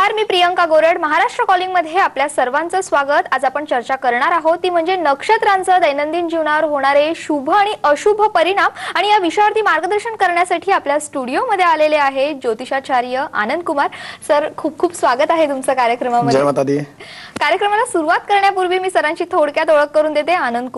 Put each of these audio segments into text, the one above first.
नमस्कार, मी प्रियंका गोरड. महाराष्ट्र कॉलिंग मध्ये आपल्या सर्वांचं स्वागत. आज आपण चर्चा करणार आहोत ती म्हणजे नक्षत्रांचं दैनंदिन जीवनावर होणारे शुभ आणि अशुभ परिणाम. आणि या विषयावरती मार्गदर्शन करण्यासाठी आपल्या स्टुडिओमध्ये आलेले आहे ज्योतिषाचार्य आनंद कुमार सर. खूप खूप स्वागत आहे तुमचं कार्यक्रमामध्ये. जय माता दी. कार्यक्रमाला सुरुवात करण्यापूर्वी मी सरांची थोडक्यात ओळख करून देते. आनंद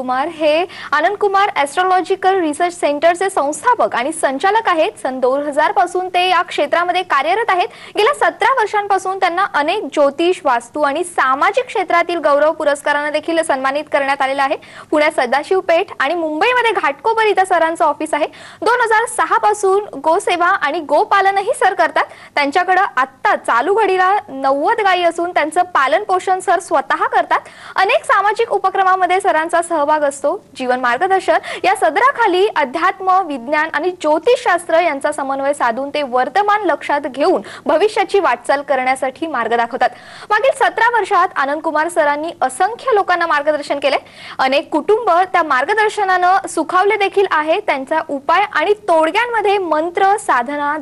कुमार ॲस्ट्रोलॉजिकल रिसर्च सेंटरचे संस्थापक आणि संचालक आहेत. सन 2000 पासून ते या क्षेत्रामध्ये कार्यरत आहेत. गेल्या 17 वर्षांपासून त्यांना अनेक ज्योतिष, वास्तू आणि सामाजिक क्षेत्रातील गौरव पुरस्कारांना देखील सन्मानित करण्यात आलेलं आहे. पुण्यात सदाशिव पेठ आणि मुंबईमध्ये घाटकोपर इथं सरांचं ऑफिस आहे. 2006 पासून गोसेवा आणि गोपालनही सर करतात. त्यांच्याकडे आत्ता चालू घडीला 90 गायी असून त्यांचं पालन पोषण सर स्वतः करतात. अनेक सामाजिक उपक्रमांमध्ये सरांचा सहभाग असतो. जीवन मार्गदर्शन या सदराखाली अध्यात्म, विज्ञान आणि ज्योतिषशास्त्र यांचा समन्वय साधून ते वर्तमान लक्षात घेऊन भविष्याची वाटचाल करण्यासाठी मार्ग दाखवतात. मागील 17 वर्षात आनंद कुमार सरांनी असंख्य लोकांना मार्गदर्शन केले. अनेक कुटुंब त्या मार्गदर्शनानं सुखावले देखील आहे. त्यांचा उपाय आणि तोडग्यांमध्ये मंत्र, साधना,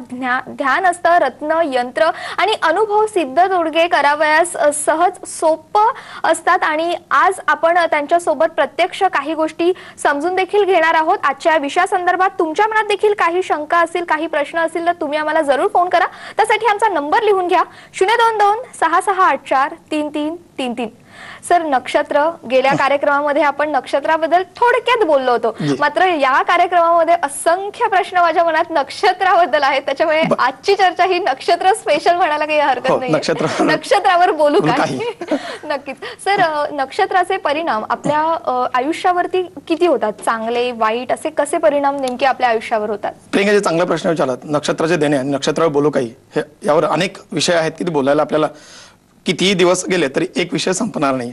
ध्यान असतं, रत्न, यंत्र आणि अनुभव सिद्ध तोडगे करावयास सहज सोपं असतात. आणि आज आपण त्यांच्या सोबत प्रत्यक्ष काही गोष्टी समजून देखील घेणार आहोत. आजच्या विषयासंदर्भात तुमच्या मनात देखील काही शंका असतील, काही प्रश्न असतील तर तुम्ही आम्हाला जरूर फोन करा. त्यासाठी आमचा नंबर लिहून घ्या 022 6684 3333. सर, नक्षत्र गेल्या कार्यक्रमामध्ये आपण नक्षत्राबद्दल थोडक्यात बोललो होतो. मात्र या कार्यक्रमामध्ये असंख्य प्रश्न माझ्या मनात नक्षत्राबद्दल आहेत. त्याच्यामुळे आजची चर्चा ही नक्षत्र स्पेशल म्हणायला काही हरकत नाही. नक्षत्रावर बोलू का? नक्कीच सर, नक्षत्राचे परिणाम आपल्या आयुष्यावरती किती होतात? चांगले, वाईट असे कसे परिणाम नेमके आपल्या आयुष्यावर होतात? प्रियंका, चांगला प्रश्न विचारलात. नक्षत्राचे देणे आणि नक्षत्रावर बोलू काही, यावर अनेक विषय आहेत की बोलायला आपल्याला कितीही दिवस गेले तरी एक विषय संपणार नाही.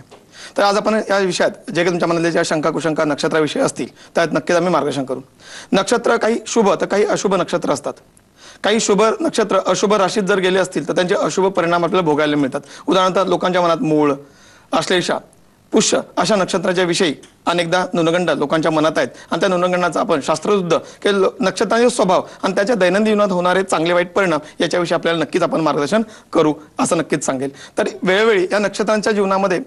तर आज आपण या विषयात जे काही तुमच्या मनातल्या ज्या शंका कुशंका नक्षत्राविषयी असतील त्यात नक्कीच आम्ही मार्गदर्शन करू. नक्षत्र काही शुभ तर काही अशुभ नक्षत्र असतात. काही शुभ नक्षत्र अशुभ राशीत जर गेले असतील तर त्यांचे अशुभ परिणाम आपल्याला भोगायला मिळतात. उदाहरणार्थ लोकांच्या मनात मूळ, आश्लेषा, पुष्य अशा नक्षत्राच्या विषयी अनेकदा न्यूनगंड लोकांच्या मनात आहेत. आणि त्या न्यूनगंडाचा आपण शास्त्रशुद्ध की नक्षत्रांचे स्वभाव आणि त्याच्या दैनंदिन जीवनात होणारे चांगले वाईट परिणाम याच्याविषयी आपल्याला नक्कीच आपण मार्गदर्शन करू असं नक्कीच सांगेल. तर वेळोवेळी या नक्षत्रांच्या जीवनामध्ये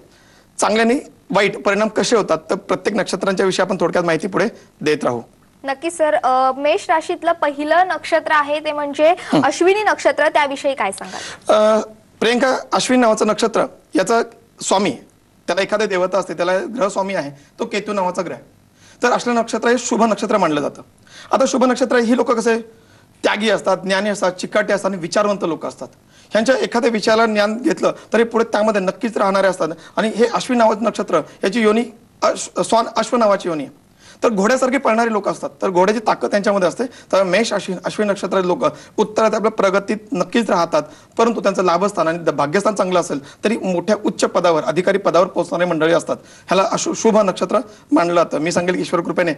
चांगले आणि वाईट परिणाम कसे होतात तर प्रत्येक नक्षत्रांच्या विषयी आपण थोडक्यात माहिती पुढे देत राहू. नक्की सर. मेष राशीतलं पहिलं नक्षत्र आहे ते म्हणजे अश्विनी नक्षत्र, त्याविषयी काय सांगाल? प्रियंका, अश्विनी नावाचं नक्षत्र याचा स्वामी, त्याला एखादे देवता असते, त्याला ग्रह स्वामी आहे तो केतू नावाचा ग्रह. तर अश्विनी नक्षत्र हे शुभ नक्षत्र मानलं जातं. आता शुभ नक्षत्र ही लोक कसे त्यागी असतात, ज्ञानी असतात, चिकाटी असतात आणि विचारवंत लोक असतात. ह्यांच्या एखाद्या विचाराला ज्ञान घेतलं तरी पुढे त्यामध्ये नक्कीच राहणारे असतात. आणि हे अश्विनी नावाचं नक्षत्र याची योनी स्वान अश्व नावाची योनी आहे. तर घोड्यासारखे पळणारे लोक असतात. तर घोड्याची ताकद त्यांच्यामध्ये असते. तर मेष अश्विनी नक्षत्राचे लोक उत्तरात आपल्या प्रगतीत नक्कीच राहतात. परंतु त्यांचं लाभस्थान आणि भाग्यस्थान चांगलं असेल तरी मोठ्या उच्च पदावर, अधिकारी पदावर पोहोचणारे मंडळी असतात. ह्याला शुभ नक्षत्र मानलं जातं. मी सांगेल ईश्वर कृपेने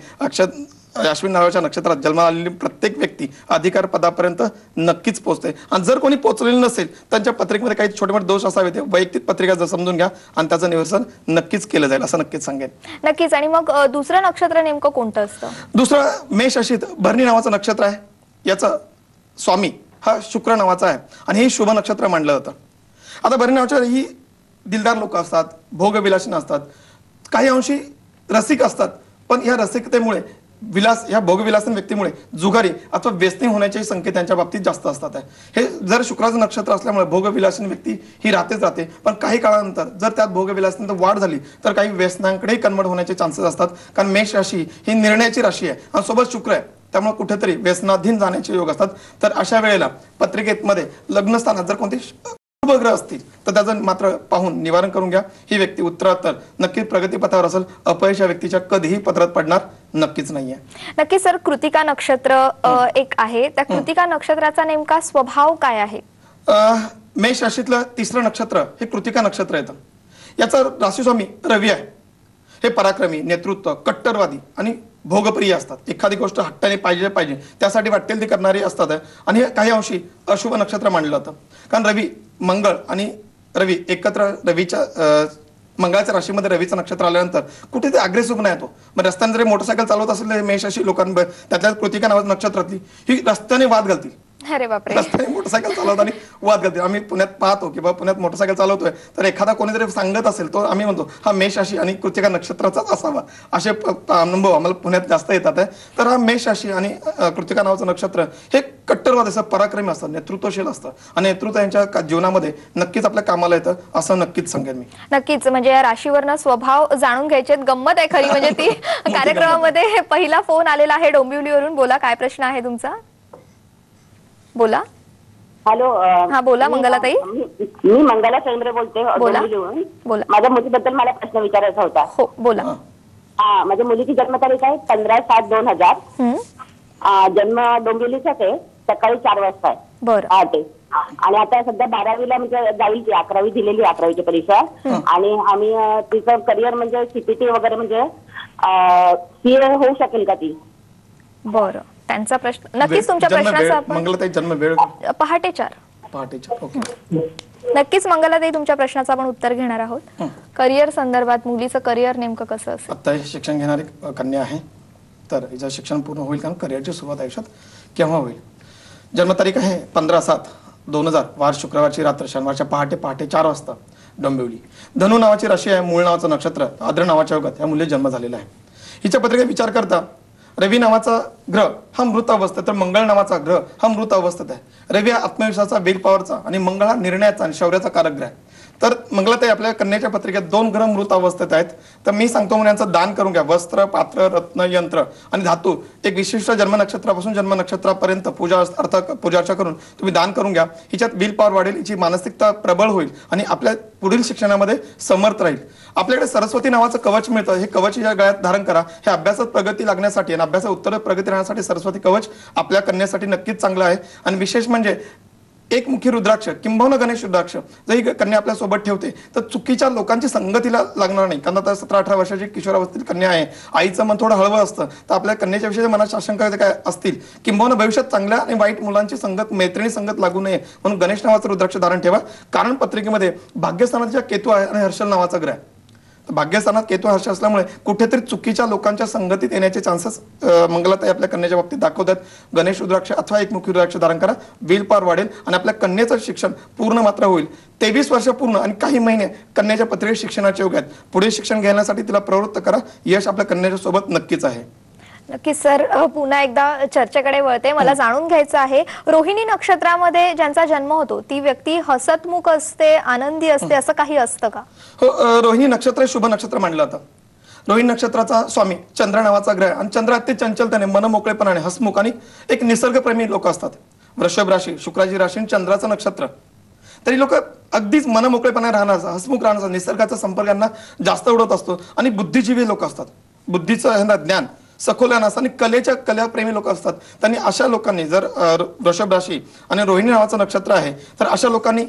अश्विनी नावाच्या नक्षत्रात जन्माला आलेली प्रत्येक व्यक्ती अधिकार पदापर्यंत नक्कीच पोहोचते. आणि जर कोणी पोहोचलेलं नसेल त्यांच्या पत्रिकेमध्ये काही छोटे मोठे दोष असावे ते वैयक्तिक पत्रिका जर समजून घ्या आणि त्याचं निरसन नक्कीच केलं जाईल असं नक्कीच सांगेन. नक्कीच. आणि मग दुसरं नक्षत्र नेमकं कोणतं असतं? दुसरं मेष राशीत भरणी नावाचं नक्षत्र आहे. याचा स्वामी हा शुक्र नावाचा आहे आणि हे शुभ नक्षत्र मानलं जातं. आता भरणी नावाच्या ही दिलदार लोक असतात, भोगविलासी असतात, काही अंशी रसिक असतात. पण या रसिकतेमुळे या भोगविलासन व्यक्तीमुळे जुगारी अथवा व्यसनी होण्याचे संकेत त्यांच्या बाबतीत जास्त असतात. हे जर शुक्राचं नक्षत्र असल्यामुळे भोगविलासन व्यक्ती ही राहते. पण काही काळानंतर जर त्यात भोगविलासानंतर वाढ झाली तर काही व्यसनांकडेही कन्वर्ट होण्याचे चान्सेस असतात. कारण मेष राशी ही निर्णयाची राशी आहे आणि सोबत शुक्र आहे, त्यामुळे कुठेतरी व्यसनाधीन जाण्याचे योग असतात. तर अशा वेळेला पत्रिकेमध्ये लग्नस्थानात जर कोणते ग्रह असतील तर त्याचं मात्र पाहून निवारण करून घ्या. ही व्यक्ती उत्तरात्तर नक्कीच प्रगतीपथावर असेल. अपयश या व्यक्तीच्या कधीही पदरात पडणार नक्कीच नाहीये. नक्की सर. कृतिका नक्षत्र एक आहे, त्या कृतिका नक्षत्राचा नेमका स्वभाव काय आहे? मेष राशीतलं तिसरं नक्षत्र हे कृतिका नक्षत्र येतं. याचा राशीस्वामी रवी आहे. हे पराक्रमी, नेतृत्व, कट्टरवादी आणि भोगप्रिय असतात. एखादी गोष्ट हट्टाने पाहिजे त्यासाठी वाटेल ते करणारे असतात. आणि काही अंशी अशुभ नक्षत्र मानलं जातं. कारण रवी, मंगळ आणि रवी एकत्र मंगळाच्या राशीमध्ये रवीचं नक्षत्र आल्यानंतर कुठे ते अग्रेसिव्ह नाही येतो. मग रस्त्याने जरी मोटरसायकल चालवत असेल मेष राशी लोकांवर त्यातल्या कृतिका नावाच्या नक्षत्रातली ही रस्त्याने वाद घालतील. अरे बापरे. रस्त्याने मोटरसायकल चालवताना वाद घालते. आम्ही पुण्यात पाहतो किंवा पुण्यात मोटरसायकल चालवतोय तर एखादा कोणीतरी सांगत असेल तो आम्ही म्हणतो हा मेष राशी आणि कृतिका नक्षत्राचाच असावा, असे अनुभव आम्हाला पुण्यात जास्त येतात आहे. तर हा मेष राशी आणि कृतिका नावाचं नक्षत्र हे कट्टरवाद असं पराक्रमी असतं, नेतृत्वशील असतं आणि नेतृत्व यांच्या जीवनामध्ये नक्कीच आपल्या कामाला येतं असं नक्कीच सांगेन मी. नक्कीच, म्हणजे या राशीवरनं स्वभाव जाणून घ्यायचे. गंमत आहे खरी म्हणजे ती. कार्यक्रमामध्ये पहिला फोन आलेला आहे डोंबिवलीवरून. बोला, काय प्रश्न आहे तुमचा? बोला. हॅलो. हा बोला मंगलाताई. मी मंगला चंद्र बोलते बोला. डोंबिवलीहून. बोला. माझ्या मुलीबद्दल मला प्रश्न विचारायचा होता. हो बोला. हा, माझ्या मुलीची जन्मतारीख आहे 15/7/2000. जन्म डोंबिवलीचाच आहे. सकाळी 4 वाजता आहे. बरं. पहाटे. आणि आता सध्या 12वीला म्हणजे जाईल ती. 11वी दिलेली, 11वीची परीक्षा. आणि आम्ही तिचं करिअर म्हणजे सीपीटी वगैरे म्हणजे सीए होऊ शकेल का ती? बरं, त्यांचा प्रश्न नक्कीच तुमच्या प्रश्नाचा आपण मंगलाताई जन्म वेळ पहाटे 4. पहाटेच्या. ओके. नक्कीच मंगलाताई तुमच्या प्रश्नाचं आपण उत्तर घेणार आहोत. करिअर संदर्भात मुलीचं करिअर नेमकं कसं असेल? आता हे शिक्षण घेणारी कन्या आहे, तर हिचं शिक्षण पूर्ण होईल कारण करिअरची सुरुवात आयुष्यात केव्हा होईल. जन्मतारीख आहे 15/7/2000, वार शुक्रवारची रात्र, शनिवारच्या पहाटे 4 वाजता डोंबिवली. धनु नावाची राशी आहे, मूळ नावाचं नक्षत्र, आद्र नावाच्या योगात या मुलीचा जन्म झालेला आहे. हिच्या पत्रिकेत विचार करता रवी नावाचा ग्रह हा मृत अवस्थेत, तर मंगळ नावाचा ग्रह हा मृत अवस्थेत आहे. रवी हा आत्मविश्वासाचा, विल पॉवरचा आणि मंगळ हा निर्णयाचा आणि शौर्याचा कारक ग्रह आहे. तर मंगलाताई आपल्या कन्याच्या पत्रिकेत 2 ग्रह मृत अवस्थेत आहेत. तर मी सांगतो म्हणून यांचं दान करून घ्या. वस्त्र, पात्र, रत्न, यंत्र आणि धातू एक विशिष्ट जन्म नक्षत्रापासून जन्म नक्षत्रापर्यंत पूजा अर्चा करून तुम्ही दान करून घ्या. हिच्यात विल पॉवर वाढेल, हिची मानसिकता प्रबळ होईल आणि आपल्या पुढील शिक्षणामध्ये समर्थ राहील. आपल्याकडे सरस्वती नावाचं कवच मिळतं. हे कवच या गळ्यात धारण करा. हे अभ्यासात प्रगती लागण्यासाठी आणि अभ्यासात उत्तर प्रगती राहण्यासाठी सरस्वती कवच आपल्या कन्यासाठी नक्कीच चांगलं आहे. आणि विशेष म्हणजे एकमुखी रुद्राक्ष किंबहुना गणेश रुद्राक्ष जर ही कन्या आपल्या सोबत ठेवते तर चुकीच्या लोकांची संगतीला लागणार नाही. कारण आता 17-18 वर्षाची किशोरावस्थेतील कन्या आहे, आईचं मन थोडं हळवं असतं, तर आपल्या कन्याच्या विषयी मनात आशंका काय असतील किंबहुना भविष्यात चांगल्या आणि वाईट मुलांची संगत, मैत्रिणी संगत लागू नये म्हणून गणेश नावाचं रुद्राक्ष धारण ठेवा. कारण पत्रिकेमध्ये भाग्यस्थानाच्या केतू आहे आणि हर्षल नावाचा ग्रह आहे. भाग्यस्थानात केतू हर्ष असल्यामुळे कुठेतरी चुकीच्या लोकांच्या संगतीत येण्याचे चान्सेस मंगलाताई आपल्या कन्याच्या बाबतीत दाखवतात. गणेश रुद्राक्ष अथवा एकमुखी रुद्राक्ष धारण करा. विल पॉवर वाढेल आणि आपल्या कन्याचं शिक्षण पूर्ण मात्र होईल. 23 वर्ष पूर्ण आणि काही महिने कन्याच्या पत्रिकेत शिक्षणाचे योग आहेत. पुढे शिक्षण घेण्यासाठी तिला प्रवृत्त करा. यश आपल्या कन्याच्या सोबत नक्कीच आहे. नक्कीच सर. पुन्हा एकदा चर्चेकडे वळते. मला जाणून घ्यायचं आहे, रोहिणी नक्षत्रामध्ये ज्यांचा जन्म होतो ती व्यक्ती हसतमुख असते, आनंदी असते, असं काही असतं का? हो, रोहिणी नक्षत्र शुभ नक्षत्र मानलं जातं. रोहिणी नक्षत्राचा स्वामी चंद्र नावाचा ग्रह आणि चंद्र अत्यंत चंचलतेने, मनमोकळेपणाने, हसमुख आणि एक निसर्गप्रेमी लोक असतात. वृषभ राशी, शुक्राची राशी, चंद्राचं नक्षत्र. तरी लोक अगदीच मनमोकळेपणाने राहणार, हसमुख राहणार, निसर्गाचा संपर्क यांना जास्त आवडत असतो आणि बुद्धिजीवी लोक असतात. बुद्धीचं ह्यांना ज्ञान सखोल्या नसतं आणि कलाप्रेमी लोक असतात. त्यांनी अशा लोकांनी जर वृषभ राशी आणि रोहिणी नावाचं नक्षत्र आहे तर अशा लोकांनी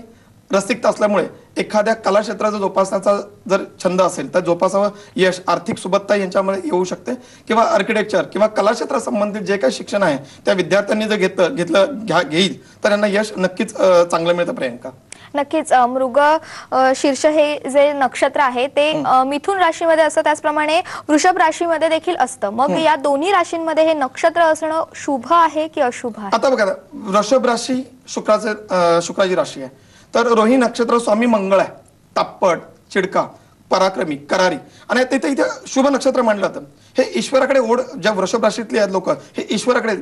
रसिकता असल्यामुळे एखाद्या कला क्षेत्राचा जोपासण्याचा जर छंद असेल तर जोपासावं. यश, आर्थिक सुबत्ता यांच्यामध्ये येऊ शकते किंवा आर्किटेक्चर किंवा कला क्षेत्रासंबंधित जे काही शिक्षण आहे त्या विद्यार्थ्यांनी जर घेईल तर यांना यश नक्कीच चांगलं मिळतं. प्रियंका, नक्कीच. मृग शीर्ष हे जे नक्षत्र आहे ते मिथुन राशीमध्ये असतं, त्याचप्रमाणे वृषभ राशीमध्ये देखील असतं. मग या दोन्ही राशींमध्ये हे नक्षत्र असणं शुभ आहे की अशुभ आहे? आता बघा, वृषभ राशी शुक्राची राशी आहे, तर रोहिणी नक्षत्र स्वामी मंगळ आहे. तापट, चिडका, पराक्रमी, करारी आणि तिथे इथे शुभ नक्षत्र मानलं जातं. हे ईश्वराकडे ओढ, ज्या वृषभ राशीतले आहेत लोक, हे ईश्वराकडे,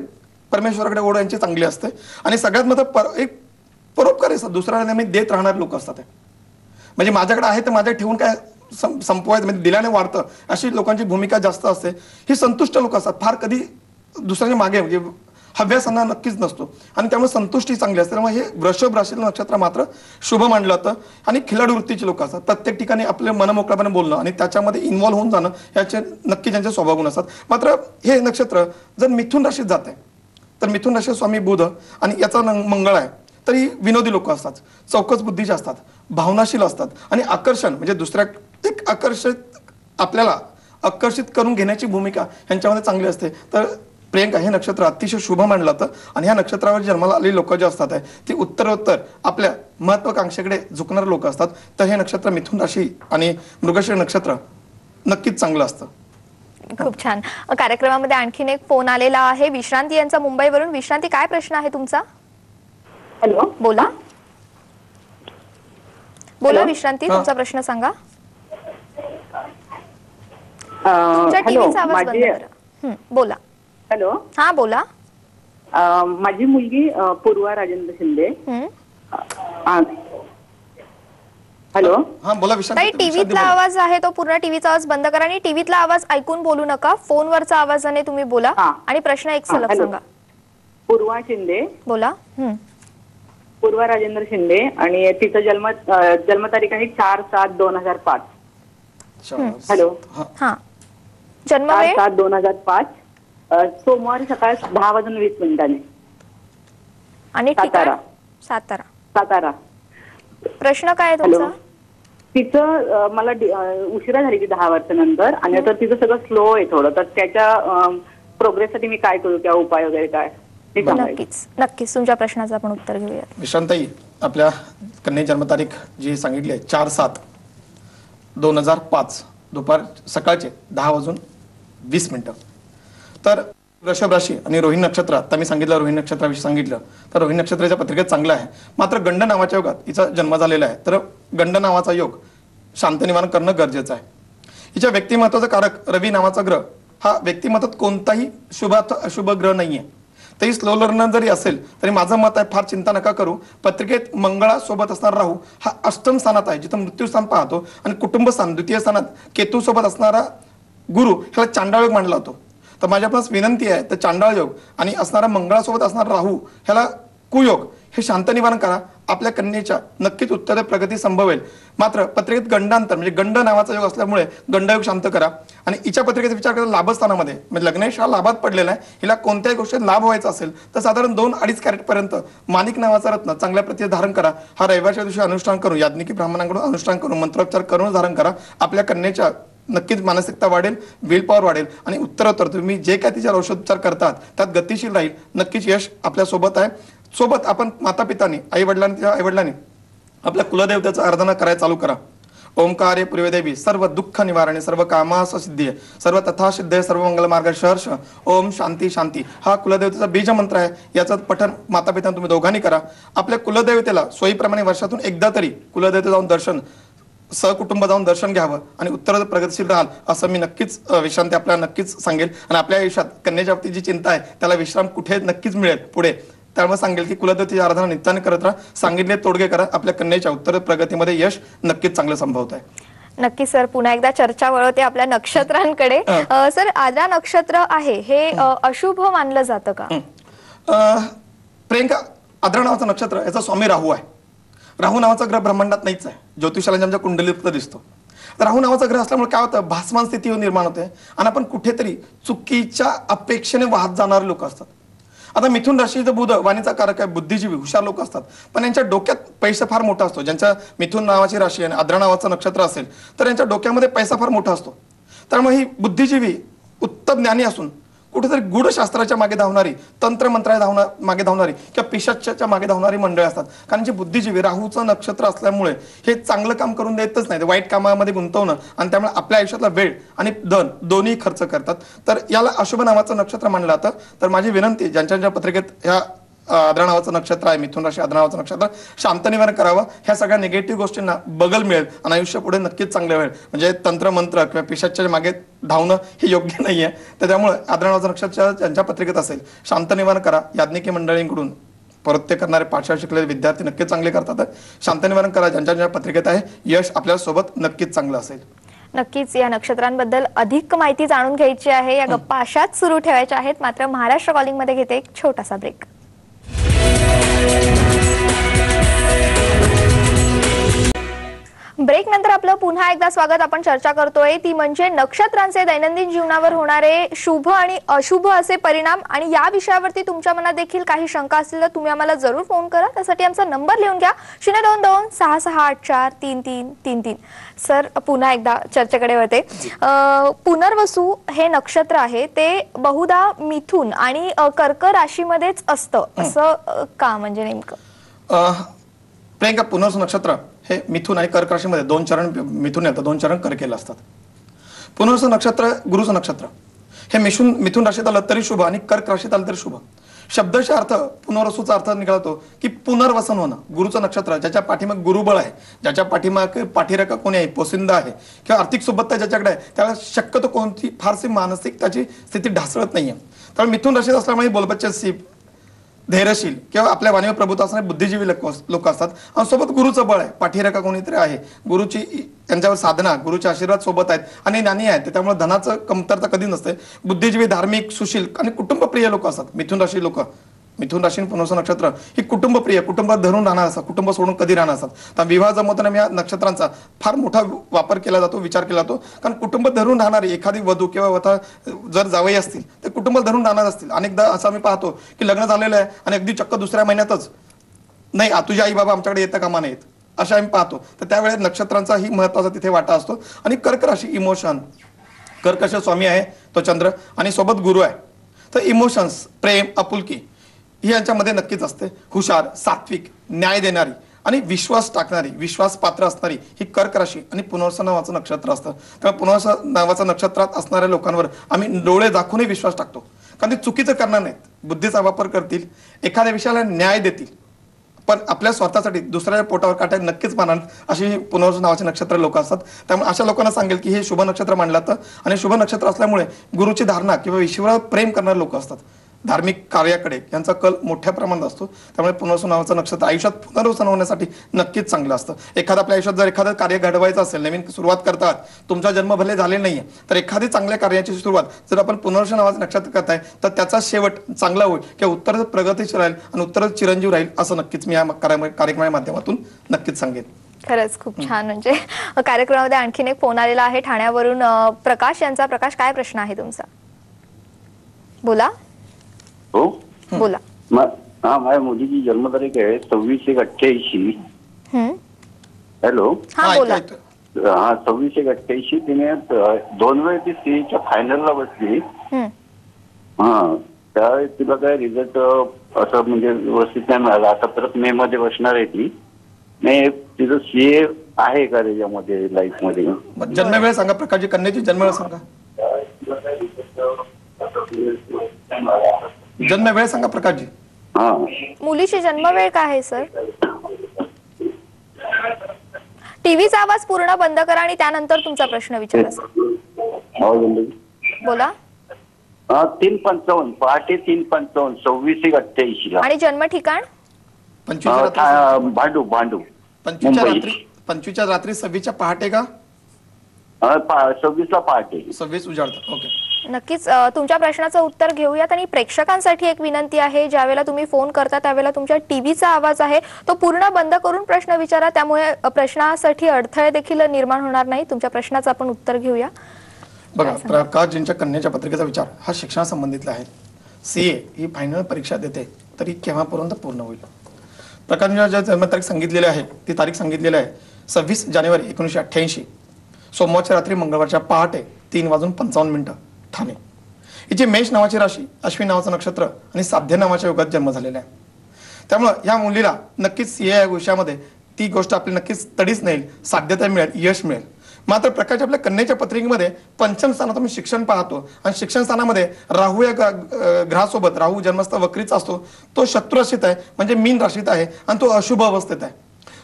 परमेश्वराकडे ओढ यांची चांगली असते आणि सगळ्यात महत्त्वाचं एक परोपकारी असतात, दुसऱ्याला नेहमी देत राहणारे लोक असतात. म्हणजे माझ्याकडे आहे तर माझ्या ठेवून काय संपवायचं, म्हणजे दिल्याने वाढतं, अशी लोकांची भूमिका जास्त असते. ही संतुष्ट लोक असतात, फार कधी दुसऱ्याच्या मागे म्हणजे हव्यासांना नक्कीच नसतो आणि त्यामुळे संतुष्टी चांगली असते. त्यामुळे हे वृषभ राशीचं नक्षत्र मात्र शुभ मानलं जातं आणि खिलाडू वृत्तीचे लोक असतात. प्रत्येक ठिकाणी आपले मनमोकळेपणे बोलणं आणि त्याच्यामध्ये इन्व्हॉल्व्ह होऊन जाणं याचे नक्की त्यांचे स्वभाव गुण असतात. मात्र हे नक्षत्र जर मिथुन राशीत जाते तर मिथुन राशीत स्वामी बुध आणि याचा मंगळ आहे, तरी विनोदी लोक असतात, चौकस बुद्धीचे असतात, भावनाशील असतात आणि आकर्षण म्हणजे दुसऱ्या एक आपल्याला आकर्षित करून घेण्याची भूमिका यांच्यामध्ये चांगली असते. तर प्रियंका, हे नक्षत्र अतिशय शुभ मानलं जातं आणि ह्या नक्षत्रावर जन्माला आलेली लोक जे असतात ती उत्तरोत्तर आपल्या महत्वाकांक्षेकडे झुकणारे लोक असतात. तर हे नक्षत्र मिथुन राशी आणि मृगशीर्ष नक्षत्र नक्कीच चांगलं असतं. खूप छान. कार्यक्रमामध्ये आणखीन एक फोन आलेला आहे विश्रांती यांचा मुंबईवरून. विश्रांती, काय प्रश्न आहे तुमचा? हॅलो. बोला बोला हॅलो? विश्रांती, हा. तुमचा प्रश्न सांगा. तुमच्या हॅलो. टीव्हीचा आवाज बंद माझी करा. बोला. हॅलो. हा बोला. माझी मुलगी पूर्वा राजेंद्र शिंदे. हं. हॅलो. हा बोला विशांती ताई, टीव्हीतला आवाज आहे तो पूर्ण टीव्हीचा आवाज बंद करा आणि टीव्हीतला आवाज ऐकून बोलू नका. फोनवरचा आवाजाने तुम्ही बोला हा. आणि प्रश्न एक सलग हॅलो. सांगा. पूर्वा शिंदे. बोला. पूर्वा राजेंद्र शिंदे आणि तिचं जन्मतारीख आहे 4/7/2005. हॅलो. हा. जन्म वेळ 4/7/2005. सोमवारी सकाळी 10:20 आणि सातारा. सातारा. सातारा. प्रश्न काय आहे हॅलो. तुमचा? तिचं मला उशिरा झाली ती 10 वर्षानंतर आणि तर तिचं सगळं स्लो आहे थोडं, तर त्याच्या प्रोग्रेससाठी मी काय करू, किंवा उपाय वगैरे काय ते सांगायचं. नक्कीच नक्कीच तुमच्या प्रश्नाचं आपण उत्तर घेऊया. विशांताई, आपल्या कन्या जन्मतारीख जी सांगितली आहे 4/7/2005 दुपार सकाळचे 10:20. तर वृषभ राशी आणि रोहिणी नक्षत्र, आता मी सांगितलं रोहिणी नक्षत्राविषयी सांगितलं, तर रोहिणी नक्षत्राच्या पत्रिकेत चांगलं आहे. मात्र गंड नावाच्या योगात हिचा जन्म झालेला आहे. तर गंड नावाचा योग शांत निवारण करणं गरजेचं आहे. हिच्या व्यक्तिमत्वाचा कारक रवी नावाचा ग्रह हा व्यक्तिमत्वात कोणताही अशुभ ग्रह नाहीये. तरी स्लो लर्नर जरी असेल तरी माझं मत आहे, फार चिंता नका करू. पत्रिकेत मंगळासोबत असणारा राहू हा अष्टम स्थानात आहे, जिथं मृत्यू स्थान पाहतो, आणि कुटुंब स्थान द्वितीय स्थानात केतू सोबत असणारा गुरु ह्याला चांडाळ योग मानला जातो. तर माझ्या आपणास विनंती आहे, तर चांडाळ योग आणि असणारा मंगळासोबत असणारा राहू ह्याला कुयोग हे शांत निवारण करा. आपल्या कन्येच्या नक्कीच उत्तर प्रगती संभवेल. मात्र पत्रिकेत गंडांतर म्हणजे गंड नावाचा योग असल्यामुळे गंडयोग शांत करा. आणि हिच्या पत्रिकेचा विचार करता लाभस्थानामध्ये म्हणजे लग्नेश हा लाभात पडलेला आहे. हिला कोणत्याही गोष्टीत लाभ व्हायचा असेल तर साधारण 2-2.5 कॅरेट पर्यंत माणिक नावाचा रत्न चांगल्या प्रतीचे धारण करा. हा रविवारच्या दिवशी अनुष्ठान करून, याज्ञिकी ब्राह्मणांकडून अनुष्ठान करून, मंत्रोच्चार करून धारण करा. आपल्या कन्येच्या नक्कीच मानसिकता वाढेल, विल पॉवर वाढेल आणि उत्तरोत्तर तुम्ही जे काय तिच्यावर औषधोपचार करतात त्यात गतिशील राहील. नक्कीच यश आपल्या सोबत आहे. सोबत आपण माता पितांनी आईवडिलांनी आपल्या कुलदेवतेचं आराधना करायला चालू करा. ओंकारे पूर्वदेवी सर्व दुःख निवारणे सर्व कामास सिद्धी सर्व तथा सिद्धे सर्व मंगल मार्ग शहर्ष ओम शांती शांती हा कुलदेवतेचा बीज मंत्र आहे. याचं पठण माता पिता तुम्ही दोघांनी करा. आपल्या कुलदेवतेला सोयीप्रमाणे वर्षातून एकदा तरी कुलदेवते जाऊन दर्शन, सहकुटुंब जाऊन दर्शन घ्यावं आणि उत्तर प्रगतशील राहाल असं मी नक्कीच विश्रांती आपल्याला नक्कीच सांगेल. आणि आपल्या आयुष्यात कन्याच्या बाबतीत जी चिंता आहे त्याला विश्राम कुठे नक्कीच मिळेल पुढे. त्यामुळे सांगेल की कुलदेवतेची आराधना नित्याने करत राहा, सांगितले तोडगे करा. आपल्या कन्याच्या उत्तर प्रगतीमध्ये यश नक्कीच चांगलं संभवत आहे. नक्की सर, पुन्हा एकदा चर्चा वळवते आपल्या नक्षत्रांकडे. सर, आद्रा नक्षत्र आहे हे अशुभ मानलं जातं का? प्रियंका, आद्रा नावाचं नक्षत्र याचा स्वामी राहू आहे. राहू नावाचा ग्रह ब्रह्मांडात नाहीच आहे, ज्योतिषाला आमच्या कुंडलीत दिसतो. तर राहू नावाचा ग्रह असल्यामुळे काय होतं, भासमान स्थिती निर्माण होते आणि आपण कुठेतरी चुकीच्या अपेक्षेने वाहत जाणारे लोक असतात. आता मिथुन राशीचं बुध वाणीचा कारक आहे, बुद्धिजीवी हुशार लोक असतात, पण यांच्या डोक्यात पैसा फार मोठा असतो. ज्यांच्या मिथुन नावाची राशी आणि आद्रा नावाचं नक्षत्र असेल तर यांच्या डोक्यामध्ये पैसा फार मोठा असतो. त्यामुळे ही बुद्धिजीवी उत्तम ज्ञानी असून कुठेतरी गूढशास्त्राच्या मागे धावणारी, तंत्रमंत्रा मागे धावणारी किंवा पिशाच्याच्या मागे धावणारी मंडळी असतात. कारण जे बुद्धिजीवी राहूचं नक्षत्र असल्यामुळे हे चांगलं काम करून देतच नाही, वाईट कामामध्ये गुंतवणं आणि त्यामुळे आपल्या आयुष्यातला वेळ आणि धन दोन्ही खर्च करतात. तर याला अशुभ नावाचं नक्षत्र मानलं जातं. तर माझी विनंती, ज्यांच्या पत्रिकेत ह्या आद्रा नावाचं नक्षत्र आहे, मिथुन राशी आद्रा नावाचं नक्षत्र, शांत निवारण करावं. ह्या सगळ्या निगेटिव्ह गोष्टींना बगल मिळेल आणि आयुष्य पुढे नक्कीच चांगलं होईल. म्हणजे तंत्रमंत्र किंवा पिशाच्या मागे धावणं हे योग्य नाहीये. तर त्यामुळे आद्रा नावाचं नक्षत्र ज्यांच्या पत्रिकेत असेल शांत निवारण करा. याज्ञिकी मंडळींकडून परत्य करणारे पाठशाळा शिकलेले विद्यार्थी नक्कीच चांगले करतात. शांत निवारण करा. ज्यांच्या पत्रिकेत आहे यश आपल्या सोबत नक्कीच चांगलं असेल. नक्कीच या नक्षत्रांबद्दल अधिक माहिती जाणून घ्यायची आहे. या गप्पा अशाच सुरू ठेवायच्या आहेत. मात्र महाराष्ट्र कॉलिंग मध्ये घेते एक छोटासा ब्रेक. ब्रेक नंतर आपलं पुन्हा एकदा स्वागत. आपण चर्चा करतोय ती म्हणजे नक्षत्रांचे दैनंदिन जीवनावर होणारे शुभ आणि अशुभ असे परिणाम. आणि या विषयावरती तुमच्या मनात देखील काही शंका असतील तर तुम्ही आम्हाला जरूर फोन करा. त्यासाठी आमचा नंबर लिहून घ्या 022-6684-3333. सर, पुन्हा एकदा चर्चेकडे वळते. पुनर्वसू हे नक्षत्र आहे ते बहुधा मिथुन आणि कर्क राशीमध्येच असतं असं का, म्हणजे नेमकं? प्रियंका, पुनर्वसू नक्षत्र हे मिथुन आणि कर्क राशीमध्ये 2 चरण मिथुन येतं, 2 चरण कर्केला असतात. पुनर्वसू नक्षत्र गुरुचं नक्षत्र हे मिथुन राशीत आलं तरी शुभ आणि कर्क राशीत आलं तरी शुभ. शब्दशः अर्थ पुनर्वसूचा अर्थ निघालतो की पुनर्वसन होणं. गुरुचं नक्षत्र ज्याच्या पाठीमाग गुरुबळ आहे, ज्याच्या पाठीमाग पाठीरेखा कोणी आहे, पोसिंदा आहे किंवा आर्थिक सोबतता ज्याच्याकडे आहे, त्याला शक्यतो कोणती फारशी मानसिक त्याची स्थिती ढासळत नाहीये. त्यामुळे मिथुन राशीत असल्यामुळे बोलबच्चनशी धैर्यशील किंवा आपल्या वाणीवर प्रभुत्व असणारे बुद्धिजीवी लोक असतात. आणि सोबत गुरुचं बळ आहे, पाठीरेखा कोणीतरी आहे, गुरुची त्यांच्यावर साधना, गुरुचे आशीर्वाद सोबत आहेत आणि ज्ञानी आहेत, त्यामुळे धनाचं कमतरता कधी नसते. बुद्धिजीवी, धार्मिक, सुशील आणि कुटुंबप्रिय लोक असतात मिथुन राशी लोक. मिथुन राशी आणि पुनर्वसु नक्षत्र ही कुटुंबप्रिय, कुटुंबात धरून राहणार असतात, कुटुंब सोडून कधी राहणार असतात. तर विवाह जमवताना या नक्षत्रांचा फार मोठा वापर केला जातो, विचार केला जातो. कारण कुटुंब धरून राहणारी एखादी वधू किंवा वथा जर जावई असतील तर कुटुंब धरून राहणार असतील. अनेकदा असं आम्ही पाहतो की लग्न झालेलं आहे आणि अगदी चक्क दुसऱ्या महिन्यातच नाही तुझे आई बाबा आमच्याकडे येतं कामा नाहीत अशा आम्ही पाहतो. तर त्यावेळेस नक्षत्रांचाही महत्वाचा तिथे वाटा असतो. आणि कर्क राशी इमोशन, कर्क स्वामी आहे तो चंद्र आणि सोबत गुरु आहे. तर इमोशन्स, प्रेम, आपुलकी ही यांच्यामध्ये नक्कीच असते. हुशार, सात्विक, न्याय देणारी आणि विश्वास टाकणारी, विश्वास पात्र असणारी ही कर्क राशी आणि पुनर्वसु नावाचं नक्षत्र असतं. त्यामुळे पुनर्वसु नावाचं नक्षत्रात असणाऱ्या लोकांवर आम्ही डोळे दाखवूनही विश्वास टाकतो. कारण ते चुकीचं करणार नाहीत, बुद्धीचा वापर करतील, एखाद्या विषयाला न्याय देतील, पण आपल्या स्वार्थासाठी दुसऱ्या पोटावर काटा नक्कीच मानणार अशी पुनर्वसु नावाचे नक्षत्र लोक असतात. त्यामुळे अशा लोकांना सांगेल की हे शुभ नक्षत्र मानलं जातं. आणि शुभ नक्षत्र असल्यामुळे गुरुची धारणा किंवा ईश्वरावर प्रेम करणारे लोक असतात, धार्मिक कार्याकडे यांचा कल मोठ्या प्रमाणात असतो. त्यामुळे पुनर्वसु नावाचं नक्षत्र आयुष्यात पुनर्वसन होण्यासाठी नक्कीच चांगलं असतं. एखादा आपल्या आयुष्यात जर एखादं कार्य घडवायचं असेल, नवीन सुरुवात करतात, तुमचा जन्म भले झाले नाहीये, तर एखादी चांगल्या कार्याची सुरुवात जर आपण पुनर्वसु नावाचं नक्षत्र करताय तर त्याचा शेवट चांगला होईल किंवा उत्तर प्रगतीशील राहील आणि उत्तर चिरंजीव राहील असं नक्कीच मी या कार्यक्रमाच्या माध्यमातून नक्कीच सांगेन. खरंच खूप छान. म्हणजे कार्यक्रमामध्ये आणखीन एक फोन आलेला आहे ठाण्यावरून प्रकाश यांचा. प्रकाश, काय प्रश्न आहे तुमचा? बोला. हो बोला. हा, माझ्या मुलीची जन्मतारीख आहे 26/1/88. हॅलो. हा बोला. हा 26/1/88. तिने 2 वेळ ती सीईच्या फायनलला बसली. हा, त्यावेळेस तिला काय रिझल्ट असं म्हणजे व्यवस्थित नाही मिळाला. आता परत मे मध्ये बसणार आहे ती. नाही, तिचं सीए आहे का त्याच्यामध्ये लाईफ मध्ये? जन्म वेळ सांगा प्रकाशजी, कन्याची जन्म वेळ सांगा. जन्म वेळ सांगा प्रकाशजी. हा, मुलीची जन्मवेळ काय आहे सर? टीव्हीचा आवाज पूर्ण बंद करा आणि त्यानंतर तुमचा प्रश्न विचारा सर. बोला. 3:55 पहाटे 3:55 26/1/88 ला. आणि जन्म ठिकाण? 25 भांडू. 25च्या रात्री 26च्या पहाटे का? 26ला पहाटे. 26 उजाडतात. ओके, नक्कीच तुमच्या प्रश्नाचं उत्तर घेऊयात. आणि प्रेक्षकांसाठी एक विनंती आहे, ज्यावेळेला तुम्ही फोन करता त्यावेळेला तुमच्या टीव्हीचा आवाज आहे तो पूर्ण बंद करून प्रश्न विचारा. त्यामुळे प्रश्नासाठी अडथळे देखील निर्माण होणार नाही. तुमच्या प्रश्नाचं आपण उत्तर घेऊया. बघा, प्रकाशजींच्या कन्याच्या पत्रिकेचा विचार हा शिक्षणासंबंधितला आहे. सीए ही फायनल परीक्षा देते तरी केव्हापर्यंत पूर्ण होईल? प्रकाशजींच्या ज्या जन्मतारीख सांगितलेली आहे ती तारीख सांगितलेली आहे 26 जानेवारी 1988, सोमवारच्या रात्री मंगळवारच्या पहाटे 3:55 ठाणे. हिची मेष नावाची राशी, अश्विन नावाचं नक्षत्र आणि साध्य नावाच्या युगात जन्म झालेला आहे. त्यामुळं या मुलीला नक्कीच सीए या विषयामध्ये ती गोष्ट आपली नक्कीच तडीच नेईल, साध्यता मिळेल, यश मिळेल. मात्र प्रकाश आपल्या कन्याच्या पत्रिकेमध्ये पंचम स्थानात तुम्ही शिक्षण पाहतो आणि शिक्षण स्थानामध्ये राहू या ग्रहासोबत, राहू जन्मस्थ वक्रीचा असतो, तो शत्रू राशीत आहे म्हणजे मीन राशीत आहे आणि तो अशुभ अवस्थेत आहे.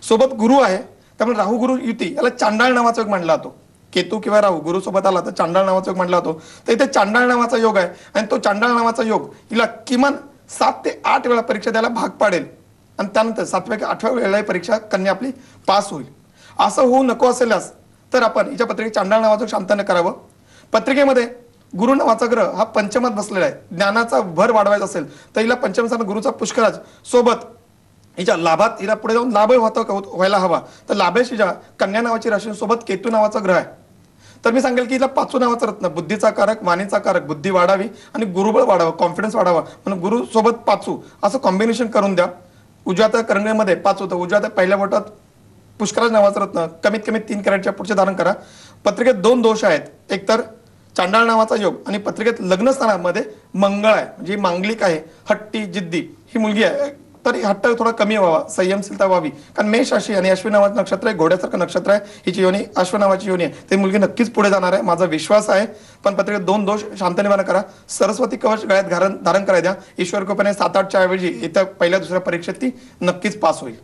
सोबत गुरु आहे, त्यामुळे राहू गुरु युती याला चांडाळ नावाचा योग मानला जातो. केतू किंवा राहू गुरु सोबत आला तर चांडाळ नावाचा योग मानला जातो. तर इथे चांडाळ नावाचा योग आहे आणि तो चांडाळ नावाचा योग हिला किमान 7 ते 8 वेळा परीक्षा द्यायला भाग पाडेल आणि त्यानंतर 7व्या किंवा 8व्या वेळेला परीक्षा कन्या आपली पास होईल. असं होऊ नको असेलच तर आपण हिच्या पत्रिकेत चांडाळ नावाचं शांतने करावं. पत्रिकेमध्ये गुरु नावाचा ग्रह हा पंचमात बसलेला आहे. ज्ञानाचा भर वाढवायचा असेल तर हिला पंचम स्थान गुरुचा पुष्कराज सोबत हिच्या लाभात हिला पुढे जाऊन लाभ व्हायला हवा. तर लाभेश हिच्या कन्या नावाची राशी सोबत केतू नावाचा ग्रह आहे. तर मी सांगेल की हिला पाचू नावाचं रत्न, बुद्धीचा कारक, वाणीचा कारक, बुद्धी वाढावी आणि गुरुबळ वाढावं, कॉन्फिडन्स वाढावा म्हणून गुरु सोबत पाचू असं कॉम्बिनेशन करून द्या. उजव्या हातात करंगळीमध्ये पाचू, तर उजव्या हातात पहिल्या बोटात पुष्कराज नावाचं रत्न कमीत कमी 3 कॅरेटच्या पुढचे धारण करा. पत्रिकेत 2 दोष आहेत, एक तर चांडाळ नावाचा योग आणि पत्रिकेत लग्न स्थानामध्ये मंगळ आहे म्हणजे मांगलिक आहे, हट्टी, जिद्दी ही मुलगी आहे. तरी हट्ट थोडा कमी व्हावा, संयमशीलता व्हावी. कारण मेष राशी आणि अश्विन नावाचं नक्षत्र आहे, घोड्यासारखं नक्षत्र आहे. हिची योनी अश्व नावाची योनी आहे. ती मुलगी नक्कीच पुढे जाणार आहे, माझा विश्वास आहे. पण पत्रिकेत 2 दोष शांत निवारण करा. सरस्वती कवच गळ्यात धारण करायला द्या. ईश्वर कृपेने 7-8च्या ऐवजी इथं पहिल्या दुसऱ्या परीक्षेत ती नक्कीच पास होईल.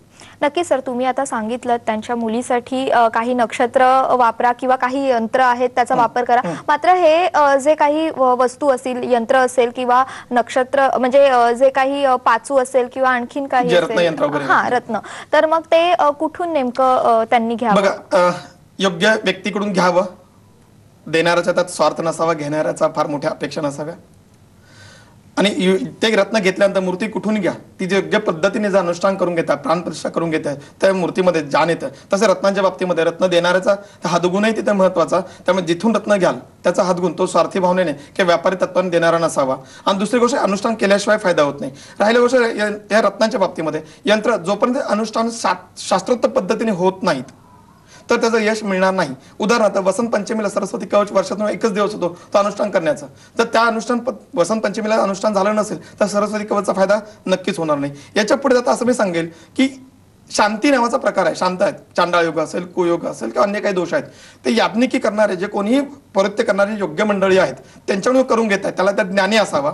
नक्की सर, तुम्ही आता सांगितलं त्यांच्या मुलीसाठी काही नक्षत्र वापरा किंवा काही यंत्र आहेत त्याचा वापर करा. मात्र हे जे काही वस्तू असतील, यंत्र असेल किंवा नक्षत्र म्हणजे जे काही पाचू असेल किंवा आणखीन काही हा रत्न, तर मग ते कुठून नेमकं त्यांनी घ्यावं? बघा, योग्य व्यक्तीकडून घ्यावं. देणाऱ्याचा त्यात स्वार्थ नसावा, घेणाऱ्याचा फार मोठ्या अपेक्षा नसाव्या. आणि ते रत्न घेतल्यानंतर मूर्ती कुठून घ्या, ती जे योग्य पद्धतीने जर अनुष्ठान करून घेतात, प्राणप्रतिष्ठा करून घेतात, त्या मूर्तीमध्ये जान येतं. तसं रत्नांच्या बाबतीमध्ये रत्न देणाऱ्याचा हातगुणही तिथे महत्वाचा. त्यामुळे जिथून रत्न घ्याल त्याचा हातगुण तो स्वार्थी भावनेने किंवा व्यापारी तत्वाने देणारा नसावा. आणि दुसरी गोष्ट, अनुष्ठान केल्याशिवाय फायदा होत नाही. राहिली गोष्ट या रत्नांच्या बाबतीमध्ये, यंत्र जोपर्यंत अनुष्ठान शास्त्रोक्त पद्धतीने होत नाहीत तर त्याचं यश मिळणार नाही. उदाहरणार्थ वसंत पंचमीला सरस्वती कवच वर्षातून एकच दिवस होतो तो अनुष्ठान करण्याचा. तर त्या वसंत पंचमीला अनुष्ठान झालं नसेल तर सरस्वती कवचचा फायदा नक्कीच होणार नाही. याच्या पुढे जाता असं मी सांगेल की शांती नावाचा प्रकार आहे. शांत आहेत, चांडाळ योग असेल, कुयोग असेल किंवा अन्य काही दोष आहेत, ते याज्ञिकी करणारे जे कोणीही पौरोहित्य करणारे योग्य मंडळी आहेत त्यांच्याकडून करून घेत आहेत. त्याला त्यात ज्ञानी असावा,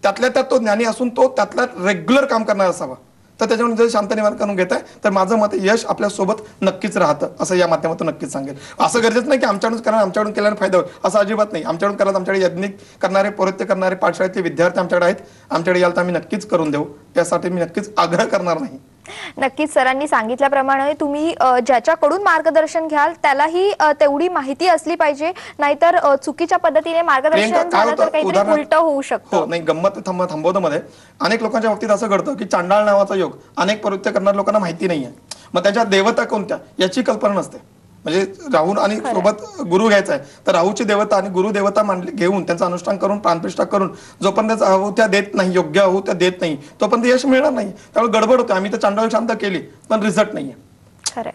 त्यातल्या त्यात तो ज्ञानी असून तो त्यातला रेग्युलर काम करणार असावा. तर त्याच्यामुळे जर शांत निवारण करून घेत आहे तर माझं मत यश आपल्या सोबत नक्कीच राहतं असं या माध्यमातून नक्कीच सांगेल. असं गरजेचं नाही की आमच्याकडून करा, आमच्याकडून केल्याने फायदा होईल असं अजिबात नाही. आमच्याकडून करा, आमच्याकडे यज्ञिक करणारे, पौरोहित्य करणारे पाठशाळेतले विद्यार्थी आमच्याकडे आहेत. आमच्याकडे याल तर आम्ही नक्कीच करून देऊ. यासाठी मी नक्कीच आग्रह करणार नाही. नक्कीच सरांनी सांगितल्याप्रमाणे तुम्ही ज्याच्याकडून मार्गदर्शन घ्याल त्यालाही तेवढी माहिती असली पाहिजे, नाहीतर चुकीच्या पद्धतीने मार्गदर्शन झालं तर काहीतरी उलट होऊ शकतं. हो, नाही, गंमत थांबवतो मध्ये अनेक लोकांच्या बाबतीत असं घडतं की चांडाळ नावाचा योग अनेक पौरोहित्य करणाऱ्या लोकांना माहिती नाहीये. मग त्याच्या देवता कोणत्या याची कल्पना नसते. म्हणजे राहून आणि सोबत गुरु घ्यायचा आहे तर राहूची देवता आणि गुरु देवता घेऊन त्यांचं अनुष्ठान करून प्राणप्रतिष्ठा करून जोपर्यंत आहुत्या देत नाही, योग्य आहुत्या देत नाही, तोपर्यंत यश मिळणार नाही. त्यामुळे गडबड होते. आम्ही तर चांडाळ शांत केली पण रिझल्ट नाहीये.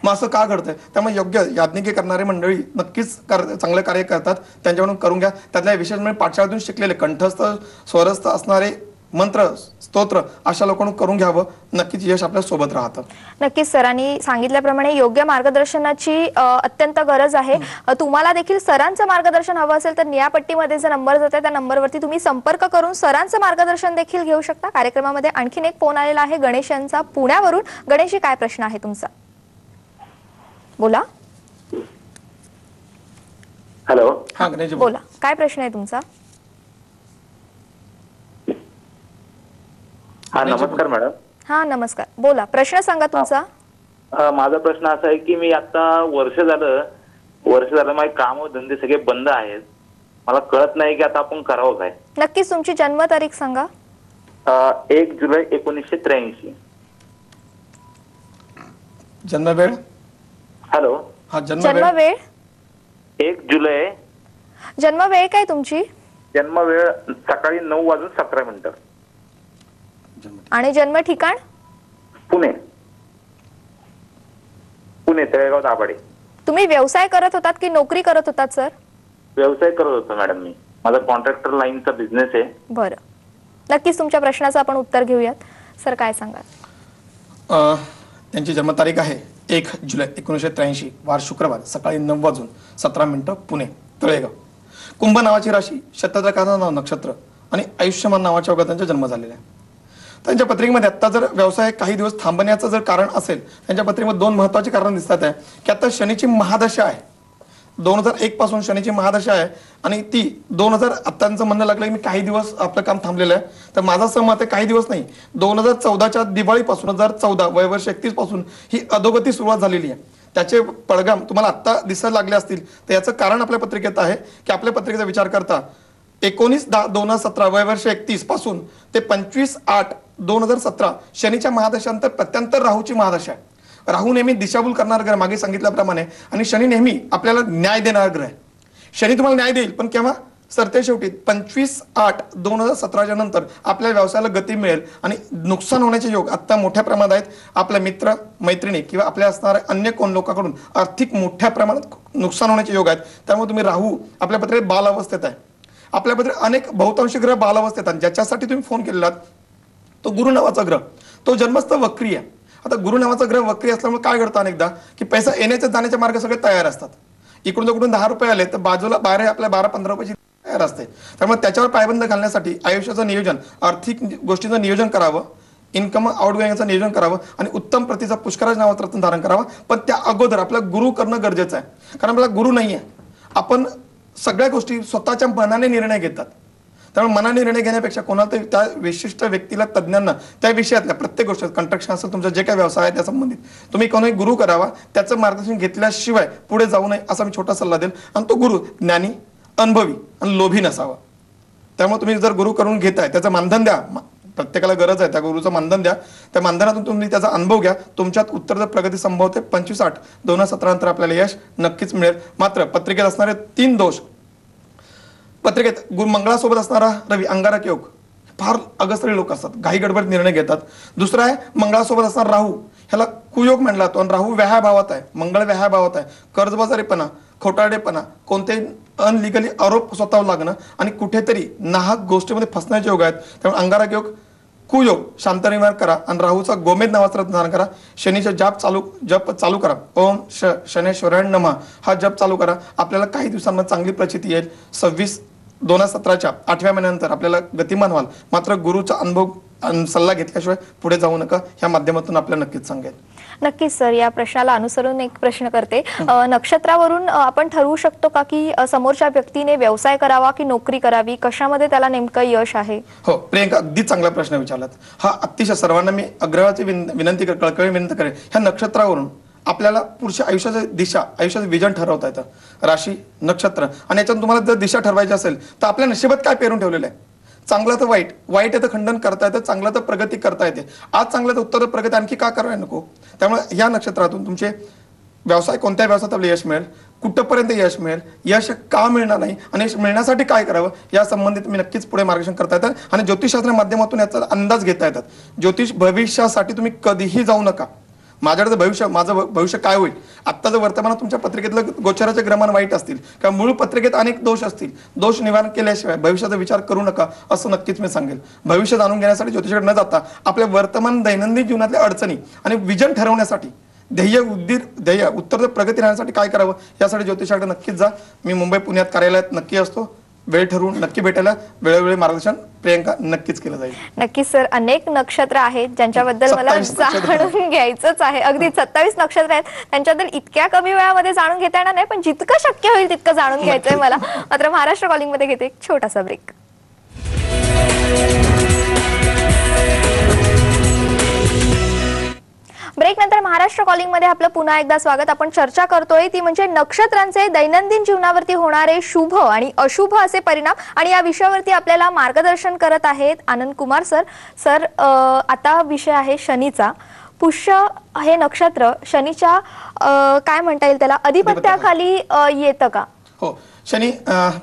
मग असं का घडतंय? त्यामुळे योग्य याज्ञिकी करणारे मंडळी नक्कीच चांगलं कार्य करतात, त्यांच्याकडून करून घ्या. त्यातल्या विशेष म्हणजे पाठशाळेतून शिकलेले कंठस्थ स्वरस्थ असणारे मंत्र स्तोत्र अशा लोकांना करून घ्यावं. नक्कीच यश आपल्या सोबत राहतं. नक्कीच सरांनी सांगितल्याप्रमाणे योग्य मार्गदर्शनाची अत्यंत गरज आहे. तुम्हाला देखील सरांचं मार्गदर्शन हवं असेल तर निळ्यापट्टीमध्ये जो नंबर जात आहे त्या नंबरवरती तुम्ही संपर्क करून सरांचं मार्गदर्शन देखील घेऊ शकता. कार्यक्रमामध्ये आणखीन एक फोन आलेला आहे गणेश यांचा पुण्यावरून. गणेशजी, काय प्रश्न आहे तुमचा? बोला. हॅलो. हा गणेश बोला, काय प्रश्न आहे तुमचा? हा, नमस्कार मॅडम. हा नमस्कार, बोला, प्रश्न सांगा तुमचा. माझा प्रश्न असा आहे की मी आता वर्ष झालं माझे काम व धंदे सगळे बंद आहेत. मला कळत नाही की आता आपण करावं काय. नक्कीच तुमची जन्मतारीख सांगा. 1 जुलै 1983. जन्मवेळ? हॅलो. हा, जन्मवेळ? 1 जुलै. जन्मवेळ काय तुमची? जन्मवेळ सकाळी 9:17. आणि जन्म ठिकाण? पुणे तळेगाव दाभाडे. तुम्ही व्यवसाय करत होतात की नोकरी करत होतात सर? व्यवसाय करत होतो मॅडम मी. माझा कॉन्ट्रॅक्टर लाईनचा बिझनेस आहे. बरं, नक्कीच तुमच्या प्रश्नाचं आपण उत्तर घेऊयात. सर, काय सांगाल? त्यांची जन्मतारीख आहे 1 जुलै 1983, वार शुक्रवार, सकाळी 9:17 पुणे तळेगाव. कुंभ नावाची राशी, शतद्रकाचा नाव नक्षत्र आणि आयुष्यमान नावाच्या वर्गात त्यांचा जन्म झालेला आहे. त्यांच्या पत्रिकेमध्ये आता जर व्यवसाय काही दिवस थांबण्याचं जर कारण असेल, त्यांच्या पत्रिकेमध्ये 2 महत्वाची कारण दिसतात आहे की आता शनीची महादशा आहे. 2001 पासून शनीची महादशा आहे आणि ती 2000 आत्ताचं म्हणणं लागलं की मी काही दिवस आपलं काम थांबलेलं आहे. तर माझं असं मत आहे काही दिवस नाही, 2014च्या दिवाळीपासून 2014 वयवर्ष 31 पासून ही अधोगती सुरुवात झालेली आहे. त्याचे पडगाम तुम्हाला आत्ता दिसायला लागले असतील तर याचं कारण आपल्या पत्रिकेत आहे की आपल्या पत्रिकेचा विचार करता 19/10/2017 वयवर्ष 31 पासून ते 25/8/2017 शनीच्या महादशांतर प्रत्यंतर राहूची महादशा आहे. राहू नेहमी दिशाभूल करणार ग्रह मागे सांगितल्याप्रमाणे आणि शनी नेहमी आपल्याला न्याय देणार ग्रह आहे. शनी तुम्हाला न्याय देईल पण केव्हा? सरते शेवटी 25/8/2017 नंतर आपल्या व्यवसायाला गती मिळेल आणि नुकसान होण्याचे योग आता मोठ्या प्रमाणात आहेत. आपल्या मित्र मैत्रिणी किंवा आपल्या असणाऱ्या अन्य कोण लोकांकडून आर्थिक मोठ्या प्रमाणात नुकसान होण्याचे योग आहेत. त्यामुळे तुम्ही राहू आपल्या पत्रिकेत बाल अवस्थेत आहे. आपल्या पत्रिकेत अनेक बहुतांशी ग्रह बाल अवस्थेत आहेत. ज्याच्यासाठी तुम्ही फोन केलेला तो गुरु नावाचा ग्रह तो जन्मस्थ वक्री आहे. आता गुरु नावाचा ग्रह वक्री असल्यामुळे काय घडतं अनेकदा की पैसा येण्याच्या जाण्याचे मार्ग सगळे तयार असतात. इकडून तिकडून 10 रुपये आले तर बाजूला बाहेर आपल्या 12-15 रुपयाची तयार असते. त्यामुळे त्याच्यावर पायबंद घालण्यासाठी आयुष्याचं नियोजन, आर्थिक गोष्टींचं नियोजन करावं, इन्कम आउटगोईंगचं नियोजन करावं आणि उत्तम प्रतीचा पुष्कराज नावाचं रत्न धारण करावं. पण त्या अगोदर आपला गुरु करणं गरजेचं आहे. कारण आपला गुरु नाही आहे. आपण सगळ्या गोष्टी स्वतःच्या मनाने निर्णय घेतात. त्यामुळे मनाने निर्णय घेण्यापेक्षा कोणाला तरी त्या विशिष्ट व्यक्तीला, तज्ज्ञांना त्या विषयातल्या प्रत्येक गोष्ट, कंस्ट्रक्शन असेल, तुमचा जे काही व्यवसाय आहे त्या संबंधित तुम्ही कोणी गुरु करावा. त्याचं मार्गदर्शन घेतल्याशिवाय पुढे जाऊ नये असा मी छोटा सल्ला देईल. आणि तो गुरु ज्ञानी, अनुभवी आणि लोभी नसावा. त्यामुळे तुम्ही जर गुरु करून घेताय त्याचं मानधन द्या. प्रत्येकाला गरज आहे त्या गुरुचं मानधन द्या. त्या मानधनातून तुम्ही त्याचा अनुभव घ्या. तुमच्यात उत्तर प्रगती संभवते. 25/8/2017 नंतर आपल्याला यश नक्कीच मिळेल. मात्र पत्रिकेत असणारे 3 दोष, पत्रिकेत गुरु मंगळासोबत असणारा रवी अंगारक योग, फार अगस्त्री लोक असतात, घाई गडबड निर्णय घेतात. दुसरा आहे मंगळासोबत असणारा राहू, ह्याला कुयोग म्हणला जातो. आणि राहू व्याहा भावात आहे, मंगळ व्याहा भावात आहे. कर्जबाजारीपणा, खोटारडेपणा, कोणतेही अनलिगली आरोप स्वतःवर लागणं आणि कुठेतरी नाहक गोष्टीमध्ये फसण्याचे योग आहेत. त्यामुळे अंगारक योग, कुयोग शांत निवार करा आणि राहूचा गोमेद नावाचा रत्न धारण करा. शनीचा जप चालू करा. ओम शनेश्वराय नमः हा जप चालू करा. आपल्याला काही दिवसांमध्ये चांगली प्रचिती येईल. 26/2017च्या 8व्या महिन्यानंतर आपल्याला गतिमान व्हाल. मात्र गुरुचा अनुभव सल्ला घेतल्याशिवाय पुढे जाऊ नका. ह्या माध्यमातून आपल्याला नक्कीच सांगेल. नक्कीच सर, या प्रश्नाला अनुसरून एक प्रश्न करते. नक्षत्रावरून आपण ठरवू शकतो का की समोरच्या व्यक्तीने व्यवसाय करावा की नोकरी करावी, कशामध्ये त्याला नेमकं यश आहे? हो प्रियंका, अगदी चांगला प्रश्न विचारलात. हा अतिशय सर्वांना मी अग्रहाची विनंती कळकळी विनंती करेन. ह्या नक्षत्रावरून आपल्याला पुढच्या आयुष्याची दिशा, आयुष्याचं विजन ठरवता येतं. राशी, नक्षत्र आणि याच्यातून तुम्हाला जर दिशा ठरवायची असेल तर आपल्या नशिबात काय पेरून ठेवलेलं आहे. चांगलं तर वाईट, वाईट आहे तर खंडन करता येतं, चांगलं तर प्रगती करता येते. आज चांगलं तर उत्तर प्रगती आणखी का करायला नको. त्यामुळे या नक्षत्रातून तुमचे व्यवसाय, कोणत्या व्यवसायात आपलं यश मिळेल, कुठपर्यंत यश मिळेल, यश का मिळणार नाही आणि यश मिळण्यासाठी काय करावं या संबंधित मी नक्कीच पुढे मार्गदर्शन करता येतं. आणि ज्योतिषशास्त्राच्या माध्यमातून याचा अंदाज घेता येतात. ज्योतिष भविष्यासाठी तुम्ही कधीही जाऊ नका. माझ्याकडे भविष्य, माझं भविष्य काय होईल, आत्ता जर वर्तमानात तुमच्या पत्रिकेतलं गोचराचे ग्रहमान वाईट असतील किंवा मूळ पत्रिकेत अनेक दोष असतील, दोष निवारण केल्याशिवाय भविष्याचा विचार करू नका असं नक्कीच मी सांगेल. भविष्य जाणून घेण्यासाठी ज्योतिषाकडे न जाता आपल्या वर्तमान दैनंदिन जीवनातल्या अडचणी आणि विजन ठरवण्यासाठी, ध्येय उत्तर प्रगती राहण्यासाठी काय करावं यासाठी ज्योतिषाकडे नक्कीच जा. मी मुंबई पुण्यात कार्यालयात नक्की असतो. वेळ ठरवून नक्की भेटायला वेळोवेळी मार्गदर्शन प्रियंका नक्कीच केलं जाईल. नक्कीच सर, अनेक नक्षत्र आहेत ज्यांच्याबद्दल मला जाणून घ्यायचंच आहे. अगदी 27 नक्षत्र आहेत, त्यांच्याबद्दल इतक्या कमी वेळामध्ये जाणून घेता येणार नाही, पण जितकं शक्य होईल तितकं जाणून घ्यायचंय मला. मात्र महाराष्ट्र कॉलिंग मध्ये घेते एक छोटासा ब्रेक. ब्रेक नंतर महाराष्ट्र कॉलिंग मध्ये आपलं पुन्हा एकदा स्वागत. आपण चर्चा करतोय ती म्हणजे नक्षत्रांचे दैनंदिन जीवनावरती होणारे शुभ आणि अशुभ असे परिणाम, आणि या विषयावरती आपल्याला मार्गदर्शन करत आहेत आनंद कुमार सर. सर, आता विषय आहे शनीचा. पुष्य हे नक्षत्र शनीच्या काय म्हणता येईल त्याला अधिपत्याखाली येतं का? हो, शनी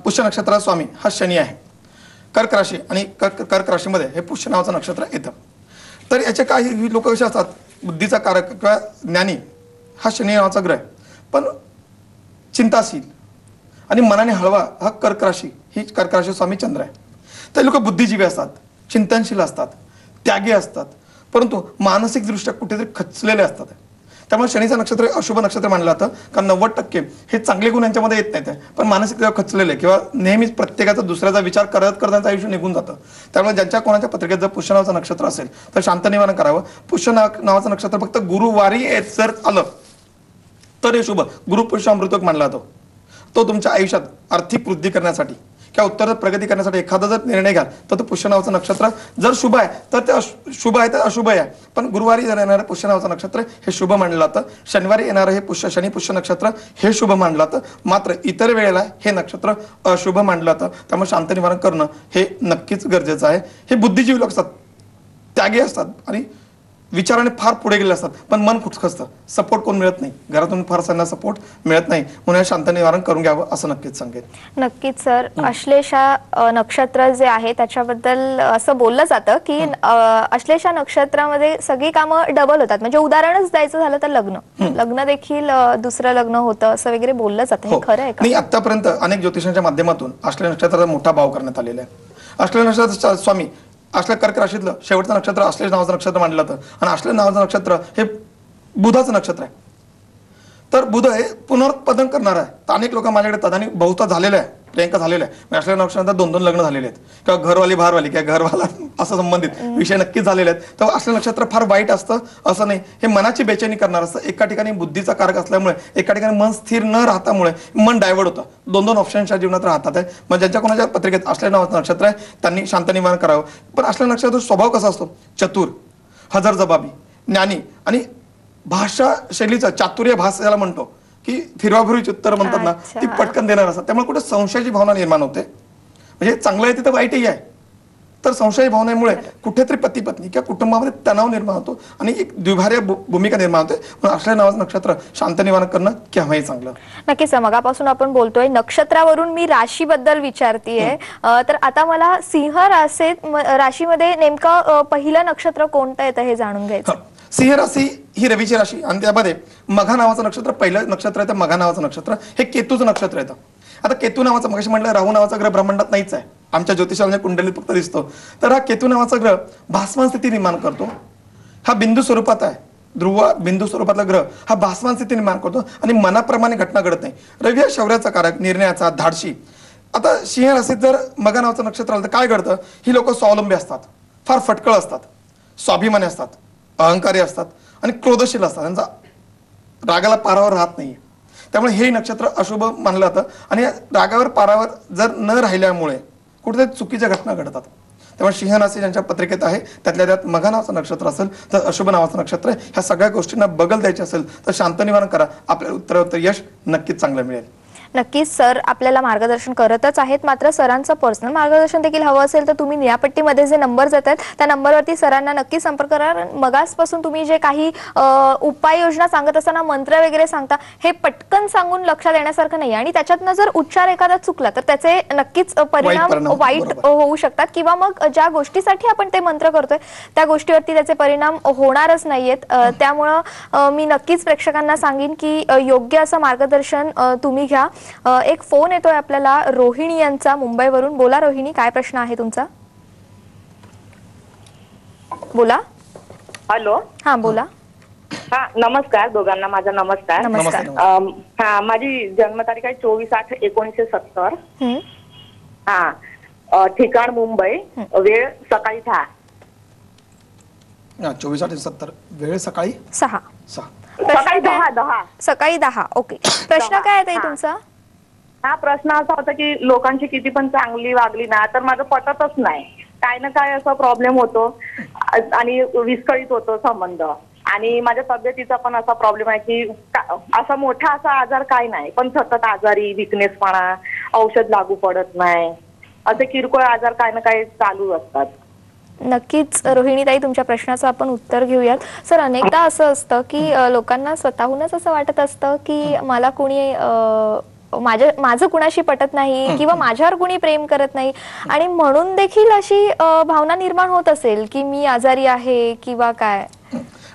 पुष्य नक्षत्राचा स्वामी हा शनी आहे. कर्क राशी आणि कर्क राशीमध्ये हे पुष्य नावाचं नक्षत्र येतं. तर याचे काही लोक कसे असतात, बुद्धीचा कारक किंवा ज्ञानी हा शनी नावाचा ग्रह आहे, पण चिंताशील आणि मनाने हळवा हा कर्क राशी, ही कर्क राशी स्वामी चंद्र आहे. ते लोक बुद्धिजीवी असतात, चिंतनशील असतात, त्यागी असतात, परंतु मानसिकदृष्ट्या कुठेतरी खचलेले असतात. त्यामुळे शनीचं नक्षत्र अशुभ नक्षत्र मानलं जातं. कारण 90% हे चांगले गुण यांच्यामध्ये येत नाहीत, पण मानसिक खचलेले किंवा नेहमीच प्रत्येकाचा दुसऱ्याचा विचार करत त्यांचं आयुष्य निघून जातं. त्यामुळे ज्यांच्या कोणाच्या पत्रिकेत जर पुष्य नावाचं नक्षत्र असेल तर शांत निवारण करावं. पुष्य नावाचं नक्षत्र फक्त गुरुवारी जर आलं तर हे शुभ गुरुपुष्य अमृतयोग मानला जातो. तो तुमच्या आयुष्यात आर्थिक वृद्धी करण्यासाठी किंवा उत्तर प्रगती करण्यासाठी एखादा जर निर्णय घ्याल तर तो पुष्य नावाचं नक्षत्र जर शुभ आहे तर ते शुभ आहे तर अशुभ आहे. पण गुरुवारी जर येणारं पुष्य नावाचं नक्षत्र हे शुभ मानलं जातं. शनिवारी येणारं हे शनी पुष्य नक्षत्र हे शुभ मानलं जातं. मात्र इतर वेळेला हे नक्षत्र अशुभ मानलं जातं. त्यामुळे शांत निवारण करणं हे नक्कीच गरजेचं आहे. हे बुद्धिजीवी लोक असतात, त्यागी असतात आणि विचाराने फार पुढे गेले असतात, पण मन खुचखसतं, सपोर्ट कोण मिळत नाही, घरातून फार त्यांना सपोर्ट मिळत नाही, म्हणून शांत निवारण करून घ्यावं असं नक्कीच सांगेन. नक्कीच सर. अश्लेषा नक्षत्र जे आहे त्याच्याबद्दल असं बोललं जातं की अश्लेषा नक्षत्रामध्ये सगळी कामं डबल होतात. म्हणजे उदाहरणच द्यायचं झालं तर लग्न देखील दुसरं लग्न होतं असं वगैरे बोललं जातं. हे खरं आहे का? नाही, आतापर्यंत अनेक ज्योतिषांच्या माध्यमातून अश्लेषा नक्षत्राचा मोठा भाव करण्यात आलेला आहे. अश्लेषा नक्षत्राचा स्वामी असल्या कर्क राशीतलं शेवटचं नक्षत्र आश्लेष नावाचं नक्षत्र मानलं जातं आणि आश्लेष नावाचं नक्षत्र हे बुधाचं नक्षत्र आहे. तर बुध हे पुनरुत्पादन करणार आहे. तर अनेक लोक माझ्याकडे तदानी बहुता झालेलं आहे, प्रियंका झालेलं आहे. असल्या नक्षत्रात 2-2 लग्न झालेले आहेत किंवा घरवाली भारवाली किंवा घरवाला असं संबंधित विषय नक्कीच झालेले आहेत. तर असलं नक्षत्र फार वाईट असतं असं नाही, हे मनाची बेचैनी करणार असतं. एका ठिकाणी बुद्धीचा कारक असल्यामुळे एका ठिकाणी मन स्थिर न राहतामुळे मन डायव्हर्ट होतं. 2-2 ऑप्शनच्या जीवनात राहतात आहे. मग ज्यांच्या कोणाच्या पत्रिकेत असल्या नावाचं नक्षत्र आहे त्यांनी शांत निवारण करावं. पण असल्या नक्षत्राचा स्वभाव कसा असतो? चतुर, हजरजबाबी, ज्ञानी आणि भाषा शैलीचा चातुर्य भास याला म्हणतो की फिरवाफिरवीची उत्तर म्हणतात ना, ती पटकन देणार असतात. त्यामुळे कुठे संशयाची भावना निर्माण होते. म्हणजे चांगलं आहे तिथं वाईटही आहे. तर संशयाची भावनेमुळे कुठेतरी पती पत्नी किंवा कुटुंबामध्ये तणाव निर्माण होतो आणि एक द्विभार्य भूमिका निर्माण होते. म्हणून असल्या नावाचं नक्षत्र शांत निवारण करणं केव्हाही चांगलं. नक्कीच. मगापासून आपण बोलतोय नक्षत्रावरून, मी राशीबद्दल विचारतीये. तर आता मला सिंह राशीमध्ये नेमकं पहिलं नक्षत्र कोणतं येतं हे जाणून घ्यायचं. सिंह राशी ही रवीची राशी आणि त्यामध्ये मघा नावाचं नक्षत्र पहिलं नक्षत्र येतं. मघा नावाचं नक्षत्र हे केतूचं नक्षत्र येतं. आता केतू नावाचं, मगाशी म्हटलं राहू नावाचा ग्रह ब्रह्मांडात नाहीच आहे, आमच्या ज्योतिषाच्या कुंडलीत फक्त दिसतो. तर हा केतू नावाचा ग्रह भासमान स्थिती निर्माण करतो. हा बिंदू स्वरूपात आहे, ध्रुव बिंदू स्वरूपातला ग्रह हा भासमान स्थिती निर्माण करतो आणि मनाप्रमाणे घटना घडत नाही. रवी हा शौर्याचा कारक, निर्णयाचा, धाडशी. आता सिंह राशीत जर मघा नावाचं नक्षत्र आलं तर काय घडतं? ही लोक स्वावलंबी असतात, फार फटकळ असतात, स्वाभिमानी असतात, अहंकारी असतात आणि क्रोधशील असतात. त्यांचा रागाला पारावर राहत नाही. त्यामुळे हे नक्षत्र अशुभ मानलं जातं आणि रागावर पारावर जर न राहिल्यामुळे कुठेतरी चुकीच्या घटना घडतात. त्यामुळे सिंह राशी ज्यांच्या पत्रिकेत आहे त्यातल्या त्यात मघा नावाचं नक्षत्र असेल तर अशुभ नावाचं नक्षत्र आहे. ह्या सगळ्या गोष्टींना बगल द्यायची असेल तर शांत निवारण करा, आपल्याला उत्तरोत्तर यश नक्कीच चांगलं मिळेल. नक्कीच सर आपल्याला मार्गदर्शन करतच आहेत. मात्र सरांचं पर्सनल मार्गदर्शन देखील हवं असेल तर तुम्ही निळ्यापट्टीमध्ये जे नंबर जातात त्या नंबरवरती सरांना नक्की संपर्क करा. मगासपासून तुम्ही जे काही उपाययोजना सांगत असताना मंत्र वगैरे सांगता, हे पटकन सांगून लक्षात येण्यासारखं नाही आणि त्याच्यातनं जर उच्चार एखादा चुकला तर त्याचे नक्कीच परिणाम वाईट होऊ शकतात किंवा मग ज्या गोष्टीसाठी आपण ते मंत्र करतोय त्या गोष्टीवरती त्याचे परिणाम होणारच नाहीयेत. त्यामुळं मी नक्कीच प्रेक्षकांना सांगेन की योग्य असं मार्गदर्शन तुम्ही घ्या. एक फोन येतोय आपल्याला रोहिणी यांचा मुंबईवरून. बोला रोहिणी, काय प्रश्न आहे तुमचा? बोला. हॅलो. हा बोला. हा नमस्कार दोघांना. माझा नमस्कार. नमस्कार. हा माझी जन्मतारीख आहे 24/8/1970. हा ठिकाण मुंबई, वेळ सकाळी 10. 24/8/1970 वेळ सकाळी 6. सकाळी 10. सकाळी 10. ओके. प्रश्न काय आहे ताई तुमचा? हा प्रश्न असा होता की लोकांची किती पण चांगली वागली ना तर माझं पटतच नाही. काय ना काय असा प्रॉब्लेम होतो आणि विस्कळीत होतो संबंध. आणि माझ्या तब्येतीचा पण असा प्रॉब्लेम आहे की असा मोठा असा आजार काय नाही पण सतत आजारी, विकनेसपणा, औषध लागू पडत नाही, असे किरकोळ आजार काय ना काय चालू असतात. नक्कीच रोहिणीताई, तुमच्या प्रश्नाचं आपण उत्तर घेऊयात. सर अनेकदा असं असतं की लोकांना स्वतःहूनच असं वाटत असतं की मला कोणी माझं कुणाशी पटत नाही किंवा माझ्यावर कुणी प्रेम करत नाही आणि म्हणून देखील अशी भावना निर्माण होत असेल की मी आजारी आहे किंवा काय.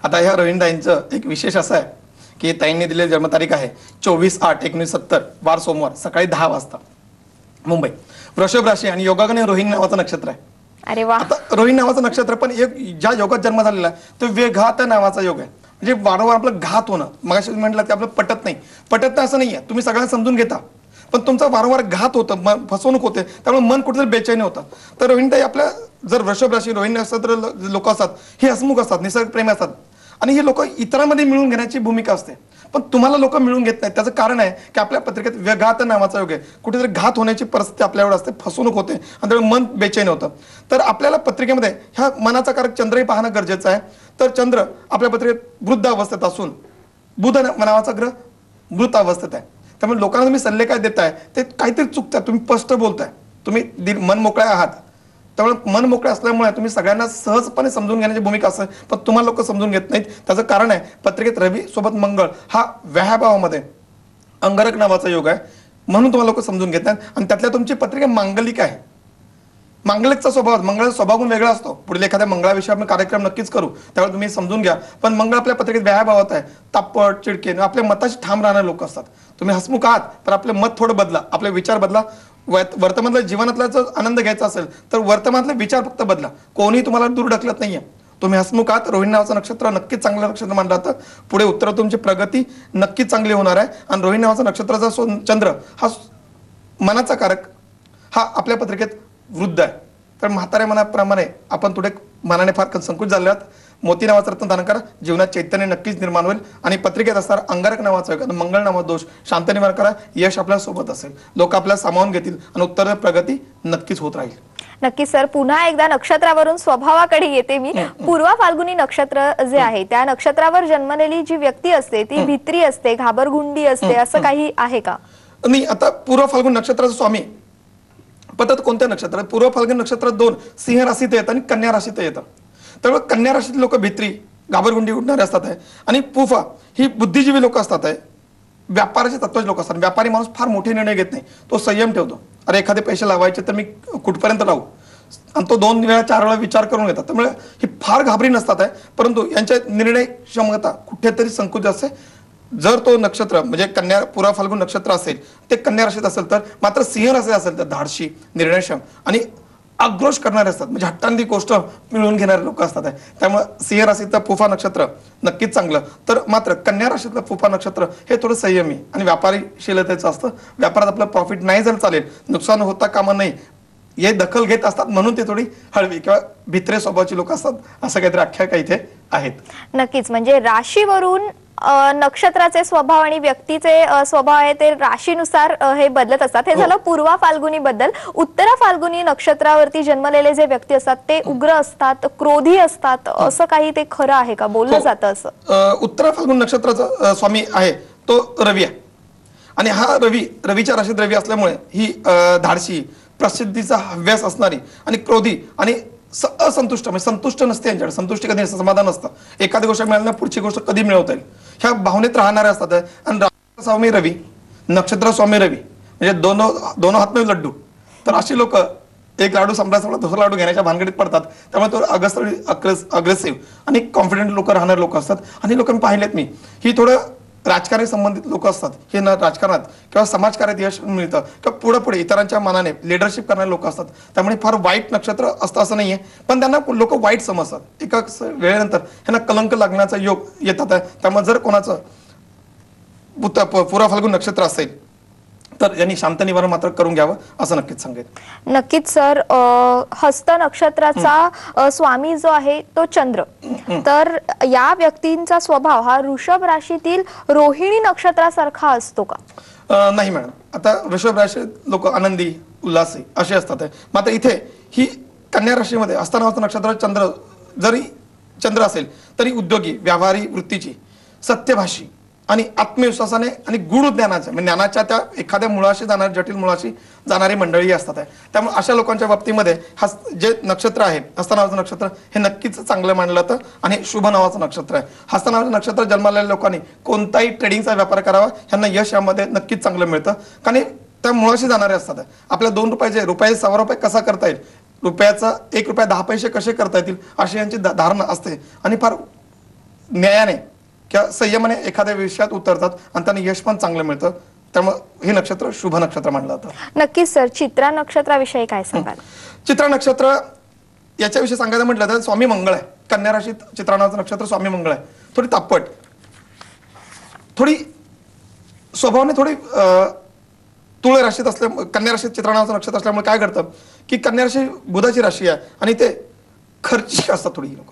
आता ह्या रोहिणीताईंचं एक विशेष असं आहे की ताईंनी दिलेली जन्मतारीख आहे 24/8/1970 वार सोमवार सकाळी 10 वाजता मुंबई. वृषभ राशी आणि योगागणे रोहिणी नावाचं नक्षत्र आहे. अरे वा. आता रोहिणी नावाचं नक्षत्र पण एक ज्या योगात जन्म झालेला आहे तो वेघात नावाचा योग आहे. म्हणजे वारंवार आपलं घात होणं. मगाशी म्हटलं की आपलं पटत नाही असं नाहीये, तुम्ही सगळ्यांना समजून घेता पण तुमचा वारंवार घात होतं, फसवणूक होते, त्यामुळे मन कुठेतरी बेचैनी होतं. तर रोहिणीताई आपल्या जर वृषभ राशी रोहिणी नक्षत्र लोक असतात हे हसमुख असतात, निसर्गप्रेमी असतात आणि हे लोक इतरांमध्ये मिळून घेण्याची भूमिका असते. पण तुम्हाला लोक मिळून घेत नाहीत. त्याचं कारण आहे की आपल्या पत्रिकेत व्यघात नावाचा योग आहे. कुठेतरी घात होण्याची परिस्थिती आपल्यावर असते, फसवणूक होते आणि त्यामुळे मन बेचैन होतं. तर आपल्याला पत्रिकेमध्ये ह्या मनाचा कारक चंद्रही पाहणं गरजेचं आहे. तर चंद्र आपल्या पत्रिकेत वृद्ध अवस्थेत असून बुध नावाचा ग्रह मृत अवस्थेत आहे. त्यामुळे लोकांना तुम्ही सल्ले काय देताय ते काहीतरी चुकताय. तुम्ही स्पष्ट बोलताय, तुम्ही मन मोकळे आहात. त्यामुळे मन मोकळे असल्यामुळे तुम्ही सगळ्यांना सहजपणे समजून घेण्याची भूमिका असते पण तुम्हाला लोक समजून घेत नाहीत. त्याचं कारण आहे पत्रिकेत रवी सोबत मंगळ हा व्याहाभावामध्ये अंगारक नावाचा योग आहे म्हणून तुम्हाला लोक समजून घेत नाहीत. आणि त्यातल्या तुमची पत्रिका मांगलिक आहे. मांगलिकचा स्वभाव, मंगळाचा स्वभाव पण वेगळा असतो. पुढील एखाद्या मंगळाविषयी आपण कार्यक्रम नक्कीच करू, त्यावेळी तुम्ही समजून घ्या. पण मंगळ आपल्या पत्रिकेत व्याहाभावात आहे, तापट, चिडके, आपल्या मताशी ठाम राहणारे लोक असतात. तुम्ही हसमुख आहात तर आपले मत थोडं बदला, आपले विचार बदला. वर्तमानातल्या जीवनातला जर आनंद घ्यायचा असेल तर वर्तमानातले विचार फक्त बदला. कोणीही तुम्हाला दूर ढकलत नाहीये. तुम्ही हसमुख आहात. रोहिणी नावाचं नक्षत्र नक्कीच चांगलं नक्षत्र मानलं जातं. पुढे उत्तर तुमची प्रगती नक्कीच चांगली होणार आहे. आणि रोहिणी नावाचा नक्षत्राचा चंद्र हा मनाचा कारक, हा आपल्या पत्रिकेत वृद्ध आहे. तर म्हाताऱ्या मनाप्रमाणे आपण थोडे मनाने फार संकुचित झाले आहात. मोती नावाचं रत्न धारण करा. जीवनात चैतन्य नक्कीच निर्माण होईल. आणि पत्रिकेत असणार अंगारक नावाचा योग, मंगळ नावाचा दोष शांत निवारण करा. यश आपल्या सोबत असेल. लोक आपल्याला सामावून घेतील आणि उत्तर प्रगती नक्कीच होत राहील. नक्की सर, पुन्हा एकदा नक्षत्रावरून स्वभावाकडे येते मी. पूर्व फाल्गुनी नक्षत्र जे आहे त्या नक्षत्रावर जन्मलेली जी व्यक्ती असते ती भित्री असते, घाबरगुंडी असते, असं काही आहे का? नाही, आता पूर्व फाल्गुन नक्षत्राचा स्वामी पतत कोणत्या नक्षत्रात? पूर्व फाल्गुन नक्षत्रात 2 सिंह राशीत येतात आणि कन्या राशीत येतात. त्यामुळे कन्या राशीतील लोक भित्री, घाबरगुंडी उडणारे असतात आहे. आणि पुफा ही बुद्धिजीवी लोक असतात आहे. व्यापाराचे तत्वाचे लोक असतात. व्यापारी माणूस फार मोठे निर्णय घेत नाही, तो संयम ठेवतो. अरे एखादे पैसे लावायचे तर मी कुठपर्यंत लावू, आणि तो 2 वेळा 4 वेळा विचार करून घेतात. त्यामुळे ही फार घाबरी नसतात आहे, परंतु यांच्या निर्णय क्षमता कुठेतरी संकुचित असते. जर तो नक्षत्र म्हणजे कन्या पूर्व फाल्गुन नक्षत्र असेल, ते कन्या राशीत असेल तर, मात्र सिंह राशीत असेल तर धाडशी, निर्णयक्षम आणि आक्रोश करणारे असतात. म्हणजे हट्टांनी गोष्ट मिळवून घेणारे लोक असतात. त्यामुळे सिंह राशीतलं पुफा नक्षत्र नक्कीच चांगलं. तर मात्र कन्या राशीतलं पुफा नक्षत्र हे थोडं संयमी आणि व्यापारीशीलतेचं असतं. व्यापारात आपलं प्रॉफिट नाही झालं चालेल, नुकसान होता कामा नये हे दखल घेत असतात, म्हणून ते थोडी हळवी किंवा भित्रे स्वभावाची लोक असतात, असं काहीतरी आख्यायिका इथे आहेत. नक्कीच, म्हणजे राशीवरून नक्षत्राचे स्वभाव आणि व्यक्तीचे स्वभाव आहे ते राशीनुसार हे बदलत असतात. हे झालं पूर्वा फाल्गुनी बद्दल. उत्तरा फाल्गुनी नक्षत्रावरती जन्मलेले जे व्यक्ती असतात ते उग्र असतात, क्रोधी असतात, असं काही ते खरं आहे का? बोललं जातं असं. उत्तरा फाल्गुन नक्षत्राचा स्वामी आहे तो रवी आहे. आणि हा रवीच्या राशीत रवी असल्यामुळे ही धाडशी, प्रसिद्धीचा हव्यास असणारी आणि क्रोधी आणि असंतुष्ट, म्हणजे संतुष्ट नसते यांच्याकडे. संतुष्टी कधी नसतं, समाधान नसतं. एखादी गोष्ट मिळाली पुढची गोष्ट कधी मिळवता येईल ह्या भावनेत राहणारे असतात. आणि स्वामी रवी, नक्षत्र स्वामी रवी म्हणजे दोन हात में लड्डू. तर अशी लोक एक लाडू संपला दुसरा लाडू घेण्याच्या भानगडीत पडतात. त्यामुळे तो अग्रेसिव्ह आणि कॉन्फिडंट लोक राहणारे लोक असतात. आणि लोकांनी पाहिलेत मी, ही थोडं राजकारणी संबंधित लोक असतात. हे ना राजकारणात किंवा समाजकार्यात यश मिळतं किंवा पुढे इतरांच्या मानाने लिडरशिप करणारे लोक असतात. त्यामुळे फार वाईट नक्षत्र असतं असं नाहीये, पण त्यांना लोक वाईट समजतात. एका वेळेनंतर ह्यांना कलंक लागण्याचा योग येतात. त्यामुळे जर कोणाचं पूर्व फाल्गुन नक्षत्र असेल तर यांनी शांत निवारण मात्र करून घ्यावं असं नक्कीच सांगेल. नक्कीच सर, हस्त नक्षत्राचा स्वामी जो आहे तो चंद्र. तर या व्यक्तींचा स्वभाव हा वृषभ राशीतील रोहिणी नक्षत्रासारखा असतो का? नाही मॅडम. आता वृषभ राशी लोक आनंदी, उल्हासी असे असतात. मात्र इथे ही कन्या राशीमध्ये हस्त नक्षत्र जरी चंद्र असेल तरी उद्योगी, व्यावहारी वृत्तीची, सत्यभाषी आणि आत्मविश्वासाने आणि गूढ ज्ञानाच्या, म्हणजे ज्ञानाच्या त्या एखाद्या मुळाशी जाणारी, जटिल मुळाशी जाणारी मंडळी असतात. त्यामुळे अशा लोकांच्या बाबतीमध्ये जे नक्षत्र आहे हस्त नावाचं नक्षत्र हे नक्कीच चांगलं मानलं जातं आणि शुभ नावाचं नक्षत्र आहे. हस्त नावाचं नक्षत्र जन्मलेल्या लोकांनी कोणताही ट्रेडिंगचा व्यापार करावा, ह्यांना यश यामध्ये नक्कीच चांगलं मिळतं. कारण त्या मुळाशी जाणारे असतात. आपल्या 2 रुपयाचे ₹1.25 कसा करता येईल, रुपयाचा ₹1.10 कसे करता येतील अशी यांची धारणा असते. आणि फार न्यायाने किंवा संयमाने एखाद्या विषयात उतरतात आणि त्यांना यश पण चांगलं मिळतं. त्यामुळे हे नक्षत्र शुभ नक्षत्र मानलं जातं. नक्कीच सर, चित्रा नक्षत्राविषयी काय सांगाल? चित्रा नक्षत्र याच्याविषयी सांगायचं म्हटलं तर स्वामी मंगळ आहे. कन्या राशीत चित्रा नावाचं नक्षत्र स्वामी मंगळ आहे. थोडी तापट, थोडी स्वभावाने थोडी तुळ राशीत असल्या, कन्या राशीत चित्रा नावाचं नक्षत्र असल्यामुळे काय करतं की कन्या राशी बुधाची राशी आहे आणि ते खर्ची असतात. थोडी लोक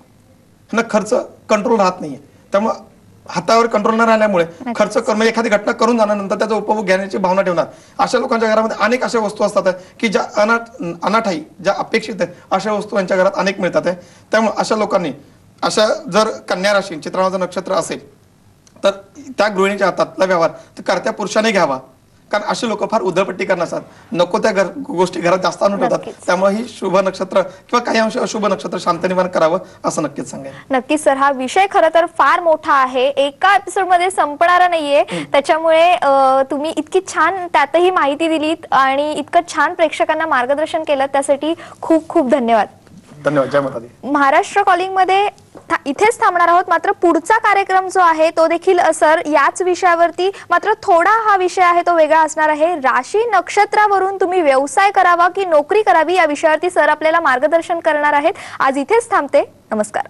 ह्यांना खर्च कंट्रोल राहत नाहीये. त्यामुळे हातावर कंट्रोल न राहिल्यामुळे खर्च करून, एखादी घटना करून जाण्यानंतर त्याचा उपभोग घेण्याची भावना ठेवणार. अशा लोकांच्या घरामध्ये अनेक अशा वस्तू असतात की ज्या अनाठाई, ज्या अपेक्षित आहेत अशा वस्तू यांच्या घरात अनेक मिळतात. त्यामुळे अशा लोकांनी, अशा जर कन्या राशी चित्रा नावाचं नक्षत्र असेल तर त्या गृहिणीच्या हातातला व्यवहार तर कर्त्या पुरुषाने घ्यावा. कारण असे लोक फार उधळपट्टी करणार, नको त्या गोष्टी घरात जास्त आणून ठेवतात. त्यामुळे ही शुभ नक्षत्र किंवा काही अंश अशुभ नक्षत्र शांत निवारण करावं असं नक्कीच सांगेल. नक्कीच सर, हा विषय खरं तर फार मोठा आहे, एका एपिसोड मध्ये संपणारा नाहीये. त्याच्यामुळे तुम्ही इतकी छान त्यातही माहिती दिलीत आणि इतकं छान प्रेक्षकांना मार्गदर्शन केलं, त्यासाठी खूप खूप धन्यवाद. धन्यवाद. जय माता दी. महाराष्ट्र कॉलिंग मध्ये इथेच थांबणार आहोत. मात्र पुढचा कार्यक्रम जो आहे तो देखील सर याच विषयावरती, मात्र थोडा हा विषय आहे तो वेगळा असणार आहे. राशी नक्षत्रावरून तुम्ही व्यवसाय करावा की नोकरी करावी या विषयावरती सर आपल्याला मार्गदर्शन करणार आहेत. आज इथेच थांबते. नमस्कार.